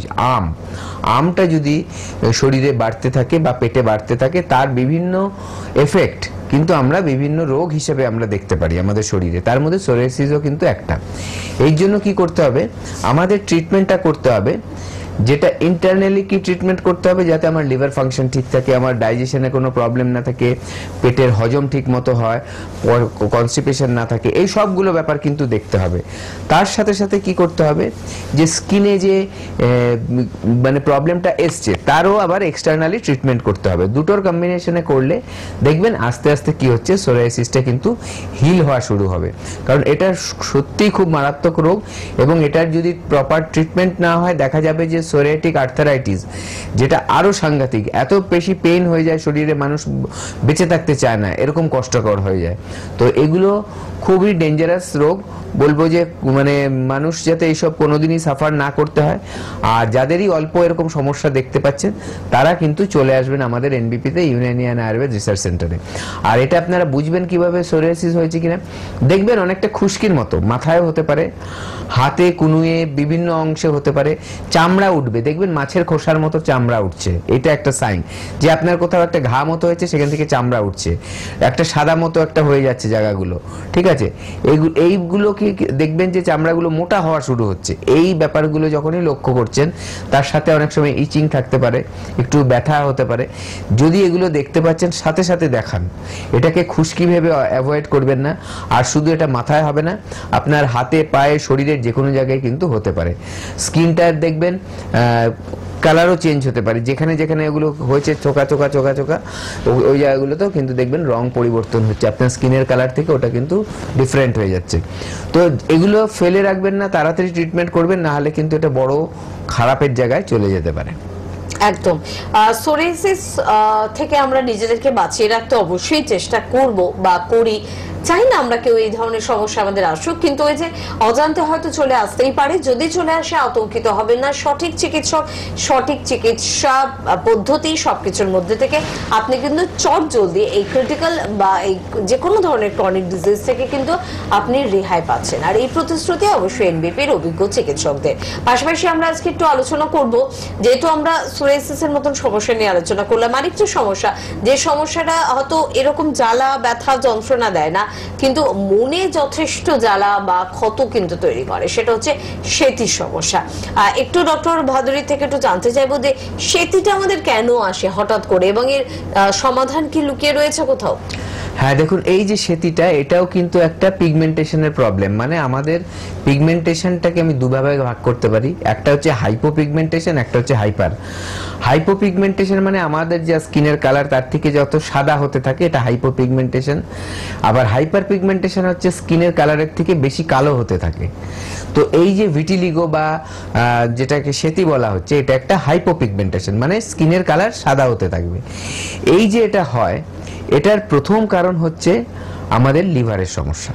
আমটা যদি শরীরে বাড়তে থাকে বা পেটে বাড়তে থাকে, তার বিভিন্ন এফেক্ট কিন্তু আমরা বিভিন্ন রোগ হিসেবে আমরা দেখতে পারি আমাদের শরীরে। তার মধ্যে সোরিয়াসিসও কিন্তু একটা। এই জন্য কি করতে হবে, আমাদের ট্রিটমেন্টটা করতে হবে, যেটা ইন্টারনালি কি ট্রিটমেন্ট করতে হবে, যাতে আমার লিভার ফাংশন ঠিক থাকে, আমার ডাইজেশনে কোনো প্রবলেম না থাকে, পেটের হজম ঠিক মতো হয়, কনস্টিপেশন না থাকে, এই সবগুলো ব্যাপার কিন্তু দেখতে হবে। তার সাথে সাথে কি করতে হবে, যে স্কিনে যে মানে প্রবলেমটা এসছে তারও আবার এক্সটার্নালি ট্রিটমেন্ট করতে হবে। দুটোর কম্বিনেশনে করলে দেখবেন আস্তে আস্তে কি হচ্ছে, সোরিয়াসিসটা কিন্তু হিল হওয়া শুরু হবে। কারণ এটা সত্যিই খুব মারাত্মক রোগ এবং এটার যদি প্রপার ট্রিটমেন্ট না হয়, দেখা যাবে যে সোরিয়াটিক আর্থারাইটিস, যেটা আরো সাংঘাতিক, এত বেশি পেইন হয়ে যায় শরীরে, মানুষ বেঁচে থাকতে চায় না, এরকম কষ্টকর হয়ে যায়। তো এগুলো খুবই ডেঞ্জারাস রোগ। বলবো যে মানে মানুষ যাতে এইসব কোনোদিনই সাফার না করতে হয়। আর যাদেরই অল্প এরকম সমস্যা দেখতে পাচ্ছেন, তারা কিন্তু চলে আসবেন আমাদের এনবিপিতে, ইউনানিয়ান আয়ুর্বেদ রিসার্চ সেন্টারে। আর এটা আপনারা বুঝবেন কিভাবে সোরিয়াসিস হয়েছে কিনা, দেখবেন অনেকটা খুশকির মতো, মাথায় হতে পারে, হাতে, কুনুয়ে, বিভিন্ন অংশে হতে পারে, চামড়া উঠবে, দেখবেন মাছের খোসার মতো চামড়া উঠছে, এটা একটা সাইন যে আপনার কোথাও একটা ঘা মতো হয়েছে, সেখান থেকে চামড়া উঠছে, একটা সাদা মতো একটা হয়ে যাচ্ছে জায়গাগুলো, ঠিক আছে। এইগুলো কি দেখবেন যে চামড়াগুলো মোটা হওয়া শুরু হচ্ছে। এই ব্যাপারগুলো যখনই লক্ষ্য করছেন, তার সাথে অনেক সময় ইচিং থাকতে পারে, একটু ব্যথা হতে পারে। যদি এগুলো দেখতে পাচ্ছেন, সাথে সাথে দেখান। এটাকে খুশকি ভেবে অ্যাভয়েড করবেন না। আর শুধু এটা মাথায় হবে না, আপনার হাতে পায়ে শরীরের যে কোনো জায়গায় কিন্তু হতে পারে। স্কিনটা দেখবেন কালারও চেঞ্জ হতে পারে, যেখানে যেখানে এগুলো হয়েছে চোকা চোকা চোকা চোকা, ওই জায়গাগুলোতেও কিন্তু দেখবেন রং পরিবর্তন হচ্ছে, আপনার স্কিনের কালার থেকে ওটা কিন্তু ডিফারেন্ট হয়ে যাচ্ছে। তো এগুলো ফেলে রাখবেন না, তাড়াতাড়ি ট্রিটমেন্ট করবেন, না হলে কিন্তু এটা বড় খারাপের জায়গায় চলে যেতে পারে। একদম। সোরিয়াসিস থেকে আমরা নিজেদেরকে বাঁচিয়ে রাখতে অবশ্যই চেষ্টা করব বা করি, চাই না আমরা কেউ এই ধরনের সমস্যা আমাদের আসুক, কিন্তু ওই যে অজান্তে হয়তো চলে আসতেই পারে। যদি চলে আসে আতঙ্কিত হবেন না, সঠিক চিকিৎসক, সঠিক চিকিৎসা পদ্ধতি সবকিছুর মধ্যে থেকে আপনি কিন্তু চট জলদি এই ক্রিটিক্যাল বা এই যে কোনো ধরনের ক্রনিক ডিজিজ থেকে কিন্তু আপনি রেহাই পাচ্ছেন। আর এই প্রতিশ্রুতি অবশ্যই এনবিপির অভিজ্ঞ চিকিৎসকদের। পাশাপাশি আমরা আজকে একটু আলোচনা করব, যেহেতু আমরা সোরিয়াসিসের মতন সমস্যা নিয়ে আলোচনা করলাম, আরেকটু সমস্যা, যে সমস্যাটা হয়তো এরকম জ্বালা ব্যথা যন্ত্রণা দেয় না, কিন্তু মনে যথেষ্ট জ্বালা বা ক্ষত কিন্তু তৈরি করে, সেটা হচ্ছে সেতির সমস্যা। একটু ডক্টর ভাদুরী থেকে একটু জানতে চাইবো যে সেতিটা আমাদের কেন আসে হঠাৎ করে, এবং এর সমাধান কি লুকিয়ে রয়েছে কোথাও? হ্যাঁ, দেখুন, এই যে সেতিটা, এটাও কিন্তু একটা পিগমেন্টেশনের প্রবলেম। মানে আমাদের পিগমেন্টেশনটাকে আমি দুভাবে ভাগ করতে পারি, একটা হচ্ছে হাইপোপিগমেন্টেশন, একটা হচ্ছে হাইপার। হাইপোপিগমেন্টেশন মানে আমাদের যে স্কিনের কালার তার থেকে যত সাদা হতে থাকে, এটা হাইপোপিগমেন্টেশন। আবার হাইপার পিগমেন্টেশন হচ্ছে স্কিনের কালারের থেকে বেশি কালো হতে থাকে। তো এই যে ভিটিলিগো বা যেটাকে সেতি বলা হচ্ছে, এটা একটা হাইপোপিগমেন্টেশন, মানে স্কিনের কালার সাদা হতে থাকবে। এই যে এটা হয়, এটার প্রথম কারণ হচ্ছে আমাদের লিভারের সমস্যা।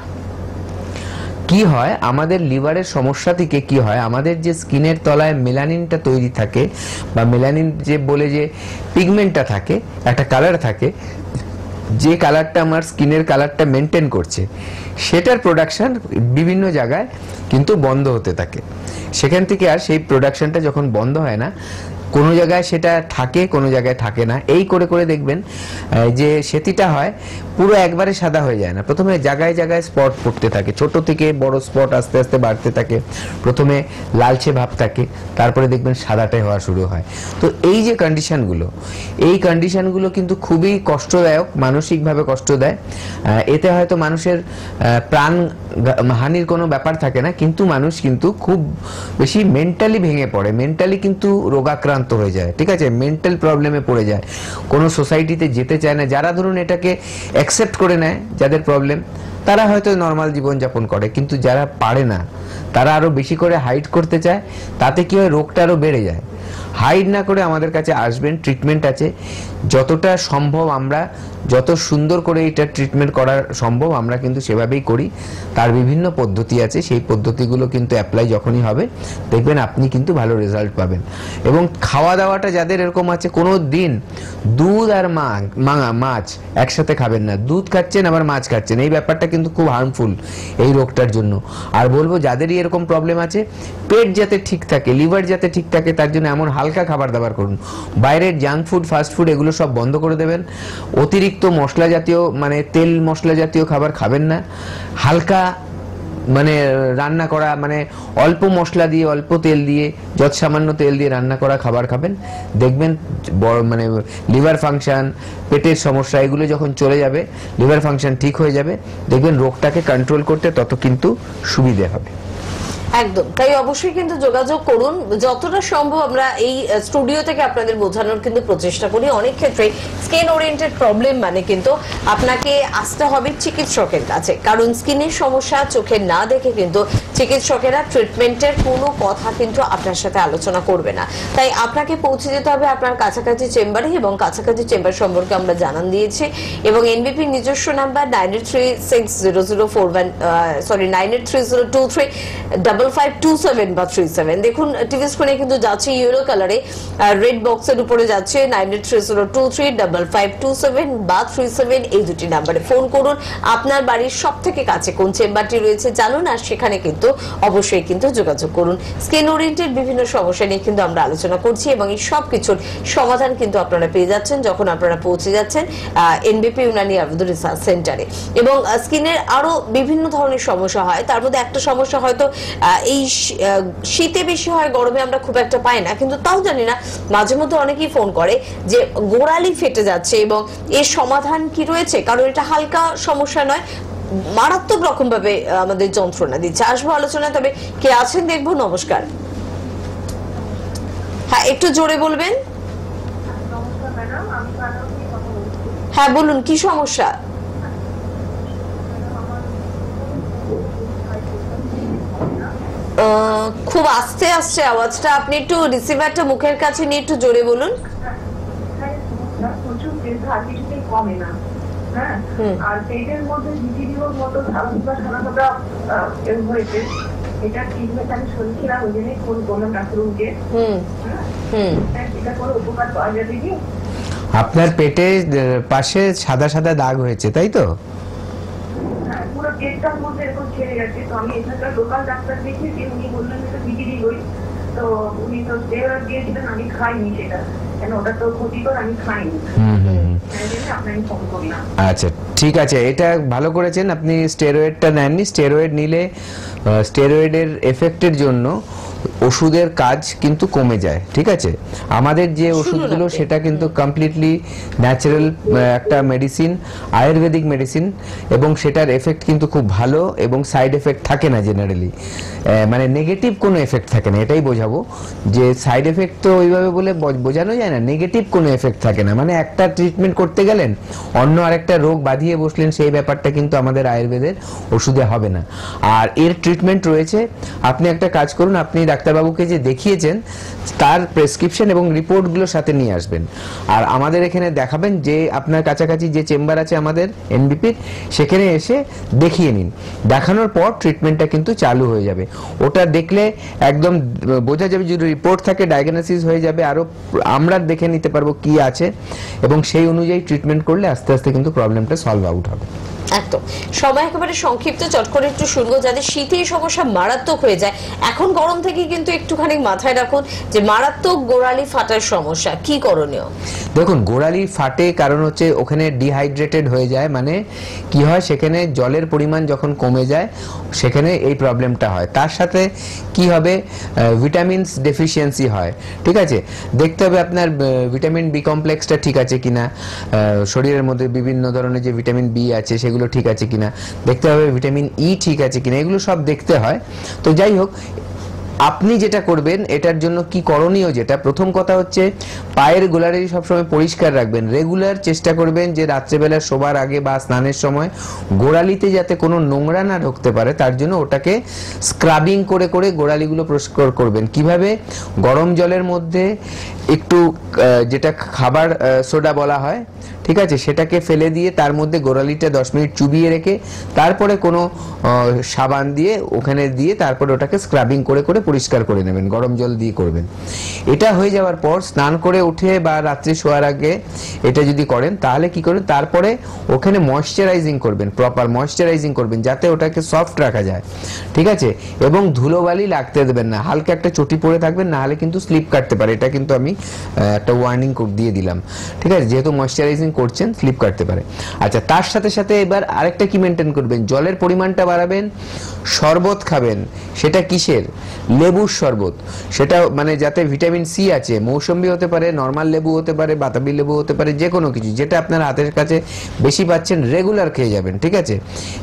কি হয়, আমাদের লিভারের সমস্যা থেকে কি হয়, আমাদের যে স্কিনের তলায় মেলানিনটা তৈরি থাকে, বা মেলানিন যে বলে যে পিগমেন্টটা থাকে, একটা কালার থাকে, যে কালারটা আমার স্কিনের কালারটা মেনটেন করছে, সেটার প্রোডাকশন বিভিন্ন জায়গায় কিন্তু বন্ধ হতে থাকে। সেখান থেকে আর সেই প্রোডাকশনটা যখন বন্ধ হয় না, কোনো জায়গায় সেটা থাকে, কোনো জায়গায় থাকে না। এই করে করে দেখবেন যে সেতিটা হয়, পুরো একবারে সাদা হয়ে যায় না, প্রথমে জায়গায় জায়গায় স্পট পড়তে থাকে, ছোট থেকে বড় স্পট আস্তে আস্তে বাড়তে থাকে। প্রথমে লালচে ভাব থাকে, তারপরে দেখবেন সাদাটাই হওয়া শুরু হয়। তো এই যে কন্ডিশনগুলো, এই কন্ডিশনগুলো কিন্তু খুবই কষ্টদায়ক, মানসিকভাবে কষ্ট দেয়। এতে হয়তো মানুষের প্রাণ হানির কোনো ব্যাপার থাকে না, কিন্তু মানুষ কিন্তু খুব বেশি মেন্টালি ভেঙে পড়ে, মেন্টালি কিন্তু রোগাক্রান্ত হয়ে যায়, ঠিক আছে, মেন্টাল প্রবলেমে পড়ে যায়, কোনো সোসাইটিতে যেতে চায় না। যারা ধরুন এটাকে অ্যাকসেপ্ট করে নেয়, যাদের প্রবলেম, তারা হয়তো নর্মাল জীবনযাপন করে, কিন্তু যারা পারে না, তারা আরো বেশি করে হাইড করতে চায়। তাতে কি হয়, রোগটা আরো বেড়ে যায়। হাইড না করে আমাদের কাছে আসবেন, ট্রিটমেন্ট আছে, যতটা সম্ভব আমরা যত সুন্দর করে এটা ট্রিটমেন্ট করা সম্ভব আমরা কিন্তু সেভাবেই করি। তার বিভিন্ন পদ্ধতি আছে, সেই পদ্ধতিগুলো কিন্তু অ্যাপ্লাই যখনই হবে, দেখবেন আপনি কিন্তু ভালো রেজাল্ট পাবেন। এবং খাওয়া দাওয়াটা যাদের এরকম আছে, কোনো দিন দুধ আর মাছ একসাথে খাবেন না। দুধ খাচ্ছেন আবার মাছ খাচ্ছেন, এই ব্যাপারটা কিন্তু খুব হার্মফুল এই রোগটার জন্য। আর বলবো, যাদেরই এরকম প্রবলেম আছে, পেট যাতে ঠিক থাকে, লিভার যাতে ঠিক থাকে, তার জন্য এমন হালকা খাবার দাবার করুন। বাইরের জাঙ্ক ফুড, ফাস্ট ফুড, এগুলো সব বন্ধ করে দেবেন। অতিরিক্ত মশলা জাতীয়, মানে তেল মশলা জাতীয় খাবার খাবেন না। হালকা মানে রান্না করা, মানে অল্প মশলা দিয়ে, অল্প তেল দিয়ে, যত সামান্য তেল দিয়ে রান্না করা খাবার খাবেন। দেখবেন মানে লিভার ফাংশন, পেটের সমস্যা, এগুলো যখন চলে যাবে, লিভার ফাংশন ঠিক হয়ে যাবে, দেখবেন রোগটাকে কন্ট্রোল করতে তত কিন্তু সুবিধে হবে। একদম তাই, অবশ্যই কিন্তু যোগাযোগ করুন। যতটা সম্ভব আমরা এই স্টুডিও থেকে আপনাদের বোঝানোর কিন্তু প্রচেষ্টা করি। অনেক ক্ষেত্রে স্কিন ওরিয়েন্টেড প্রবলেম মানে কিন্তু আপনাকে আসতে হবে চিকিৎসকের কাছে, কারণ স্কিনের সমস্যা চোখে না দেখে কিন্তু চিকিৎসকেরা ট্রিটমেন্টের কোনো কথা কিন্তু আপনার সাথে আলোচনা করবে না। তাই আপনাকে পৌঁছে যেতে হবে আপনার কাছাকাছি চেম্বারে, এবং কাছাকাছি চেম্বার সম্পর্কে আমরা জানান দিয়েছি। এবং এনবিপির নিজস্ব নাম্বার 98360041 983023 9527 বা 37। দেখুন টিভি স্ক্রিনে কিন্তু যাচ্ছে ইয়েলো কালারে, রেড বক্সের উপরে যাচ্ছে 9830235527 বা 37 এই দুটি নাম্বারে ফোন করুন। আপনার বাড়ির সব থেকে কাছে কোন চেম্বারটি রয়েছে জানুন, আর সেখানে কিন্তু অবশ্যই কিন্তু যোগাযোগ করুন। স্কিন ওরিয়েন্টেড বিভিন্ন সমস্যা নিয়ে কিন্তু আমরা আলোচনা করছি এবং এই সব কিছুর সমাধান কিন্তু আপনারা পেয়ে যাচ্ছেন যখন আপনারা পৌঁছে যাচ্ছেন এনবিপি ইউনানি আয়ুর্বেদ রিসার্চ সেন্টারে। এবং স্কিনের আরো বিভিন্ন ধরনের সমস্যা হয়, তার মধ্যে একটা সমস্যা হয়তো এই শীতে বেশি হয়, গরমে আমরা খুব একটা পাই না, কিন্তু তাও জানি না মাঝে মধ্যে অনেকেই ফোন করে যে গোড়ালি ফেটে যাচ্ছে এবং এর সমাধান কি রয়েছে, কারণ এটা হালকা সমস্যা নয়, মারাত্মক রকম ভাবে আমাদের যন্ত্রণা দিচ্ছে। আসবো আলোচনা, তবে কে আছেন দেখবো। নমস্কার, হ্যাঁ একটু জোরে বলবেন। হ্যাঁ বলুন, কি সমস্যা? খুব আস্তে আসছে আওয়াজটা, আপনি একটু রিসিভারটা মুখের কাছে নিয়ে একটু জোরে বলুন। কমে না, হ্যাঁ, আর পেটের মধ্যে ভিটিডিওর মতো ধারণা হয়েছে, এটা ট্রিটমেন্ট আমি শুনছিলাম, ওই জন্যই ফোন করলাম ডাক্তারবাবুকে। এটা করে উপকার পাওয়া যাবে কি? আপনার পেটের পাশে সাদা সাদা দাগ হয়েছে, তাই তো? পুরো পেটটার মধ্যে এরকম ছেড়ে গেছে। তো আমি এখানকার লোকাল ডাক্তার দেখিয়েছি, উনি বললেন এটা ভিটিডি হই, তো উনি তো স্টেরয়েড দিয়েছিলেন, আমি খাইনি সেটা, কেন ওটা তো ক্ষতিকর, আমি খাইনি, আপনাকে ফোন করলাম। আচ্ছা ঠিক আছে, এটা ভালো করেছেন, আপনি স্টেরয়েডটা নেননি। স্টেরয়েড নিলে স্টেরয়েডের এফেক্টের জন্য ওষুধের কাজ কিন্তু কমে যায়, ঠিক আছে? আমাদের যে ওষুধগুলো সেটা কিন্তু কমপ্লিটলি ন্যাচারাল একটা মেডিসিন, আয়ুর্বেদিক মেডিসিন, এবং সেটার এফেক্ট কিন্তু খুব ভালো এবং সাইড এফেক্ট থাকে না জেনারেলি, মানে নেগেটিভ কোনো এফেক্ট থাকে না, এটাই বোঝাবো। যে সাইড এফেক্ট তো ওইভাবে বলে বোঝানো যায় না, নেগেটিভ কোনো এফেক্ট থাকে না, মানে একটা ট্রিটমেন্ট করতে গেলেন অন্য আরেকটা রোগ বাঁধিয়ে বসলেন, সেই ব্যাপারটা কিন্তু আমাদের আয়ুর্বেদের ওষুধে হবে না। আর এর ট্রিটমেন্ট রয়েছে। আপনি একটা কাজ করুন, আপনি ডাক্তারবাবুকে যে দেখিয়েছেন তার প্রেসক্রিপশন এবং রিপোর্টগুলো সাথে নিয়ে আসবেন, আর আমাদের এখানে দেখাবেন, যে আপনার কাছাকাছি যে চেম্বার আছে আমাদের এনবিপির, সেখানে এসে দেখিয়ে নিন। দেখানোর পর ট্রিটমেন্টটা কিন্তু চালু হয়ে যাবে। ওটা দেখলে একদম বোঝা যাবে, যদি রিপোর্ট থাকে ডায়াগনোসিস হয়ে যাবে, আরো আমরা দেখে নিতে পারবো কি আছে, এবং সেই অনুযায়ী ট্রিটমেন্ট করলে আস্তে আস্তে কিন্তু প্রবলেমটা সলভ আউট হবে। একদম সময় একেবারে সংক্ষিপ্ত, চট করে একটু শুনবো। যাদের শীতে এই সমস্যা মারাত্মক হয়ে যায়, এখন গরম থেকে কিন্তু একটুখানি মাথায় রাখুন যে মারাত্মক গোড়ালি ফাটার সমস্যা, কি করণীয়? দেখুন, গোড়ালি ফাটে কারণ হচ্ছে ওখানে ডিহাইড্রেটেড হয়ে যায়, মানে কি হয়, সেখানে জলের পরিমাণ যখন কমে যায় সেখানে এই প্রবলেমটা হয়। তার সাথে কি হবে, ভিটামিনস ডেফিসিয়েন্সি হয়, ঠিক আছে? দেখতে হবে আপনার ভিটামিন বি কমপ্লেক্সটা ঠিক আছে কিনা, শরীরের মধ্যে বিভিন্ন ধরনের যে ভিটামিন বি আছে সেগুলো ঠিক আছে কিনা, দেখতে হবে ভিটামিন ই ঠিক আছে কিনা, এগুলো সব দেখতে হয়। তো যাই হোক, আপনি যেটা করবেন এটার জন্য কি করণীয়, যেটা প্রথম কথা হচ্ছে পায়ের গোড়ালি সবসময় পরিষ্কার রাখবেন। রেগুলার চেষ্টা করবেন যে রাত্রেবেলা শোবার আগে বা স্নানের সময় গোড়ালিতে যাতে কোনো নোংরা না ঢুকতে পারে, তার জন্য ওটাকে স্ক্রাবিং করে করে গোড়ালিগুলো পরিষ্কার করবেন। কিভাবে? গরম জলের মধ্যে একটু যেটা খাবার সোডা বলা হয়, ঠিক আছে, সেটাকে ফেলে দিয়ে তার মধ্যে গোড়ালিটা 10 মিনিট চুবিয়ে রেখে তারপরে কোনো সাবান দিয়ে ওখানে দিয়ে তারপরে ওটাকে স্ক্রাবিং করে করে পরিষ্কার করে নেবেন, গরম জল দিয়ে করবেন। এটা হয়ে যাওয়ার পর স্নান করে উঠে বা রাত্রে শোয়ার আগে এটা যদি করেন, তাহলে কি করবেন, তারপরে ওখানে ময়শ্চারাইজিং করবেন, প্রপার ময়শ্চারাইজিং করবেন যাতে ওটাকে সফট রাখা যায়, ঠিক আছে? এবং ধুলোবালি লাগতে দেবেন না, হালকা একটা চটি পরে থাকবেন, না হলে কিন্তু স্লিপ কাটতে পারে। এটা কিন্তু আমি একটা ওয়ার্নিং দিয়ে দিলাম, ঠিক আছে? যেহেতু ময়শ্চারাইজিং করছেন, স্লিপ কাটতে পারে। আচ্ছা, তার সাথে সাথে এবার আরেকটা কি মেনটেন করবেন, জলের পরিমাণটা বাড়াবেন, শরবত খাবেন। সেটা কিসের? লেবুর শরবত, সেটা মানে যাতে ভিটামিন সি আছে, মৌসম্বি হতে পারে, নর্মাল লেবু হতে পারে, বাতাবি লেবু হতে পারে, যে কোনো কিছু যেটা আপনার হাতের কাছে বেশি পাচ্ছেন রেগুলার খেয়ে যাবেন, ঠিক আছে?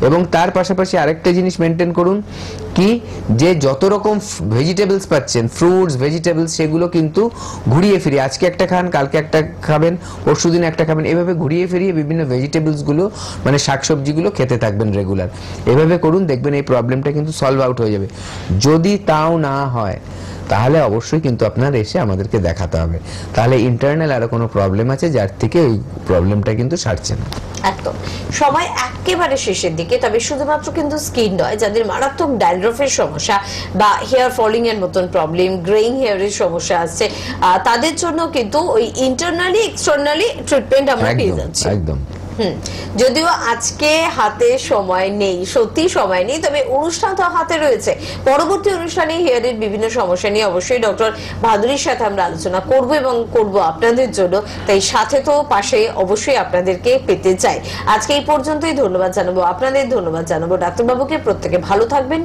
এবং তার পাশাপাশি আরেকটা জিনিস মেনটেন করুন, কি, যে যত রকম ভেজিটেবলস পাচ্ছেন, ফ্রুটস, ভেজিটেবলস, সেগুলো কিন্তু ঘুরিয়ে ফিরিয়ে আজকে একটা খান, কালকে একটা খাবেন, পরশুদিন একটা খাবেন, এভাবে ঘুরিয়ে ফিরিয়ে বিভিন্ন ভেজিটেবলসগুলো মানে শাকসবজিগুলো খেতে থাকবেন রেগুলার। এভাবে করুন, দেখবেন এই প্রবলেমটা কিন্তু সলভ আউট হয়ে যাবে। যদি তাও না হয় তাহলে অবশ্যই কিন্তু আপনার এসে আমাদেরকে দেখাতে হবে। তাহলে ইন্টারনাল আরো কোনো প্রবলেম আছে যার থেকে ওই প্রবলেমটা কিন্তু সারছে না। একদম সময় একেবারে শেষের দিকে, তবে শুধুমাত্র কিন্তু স্কিন নয়, যাদের মারাত্মক ড্যান্ড্রফের সমস্যা বা হেয়ার ফলিং এর মতন প্রবলেম, গ্রেইং হেয়ারের সমস্যা আছে, তাদের জন্য কিন্তু ওই ইন্টারনালি এক্সটার্নালি ট্রিটমেন্ট আমরা পেয়ে যাচ্ছি। একদম। যদিও আজকে হাতে সময় নেই, সত্যি সময় নেই, তবে অনুষ্ঠান তো হাতে রয়েছে। পরবর্তী অনুষ্ঠানে হেয়ারের বিভিন্ন সমস্যা নিয়ে অবশ্যই ডক্টর ভাদুরীর সাথে আমরা আলোচনা করব এবং করব আপনাদের জন্য, তাই সাথে তো পাশে অবশ্যই আপনাদেরকে পেতে চাই। আজকে এই পর্যন্তই, ধন্যবাদ জানাবো আপনাদের, ধন্যবাদ জানাবো ডাক্তারবাবুকে। প্রত্যেকে ভালো থাকবেন।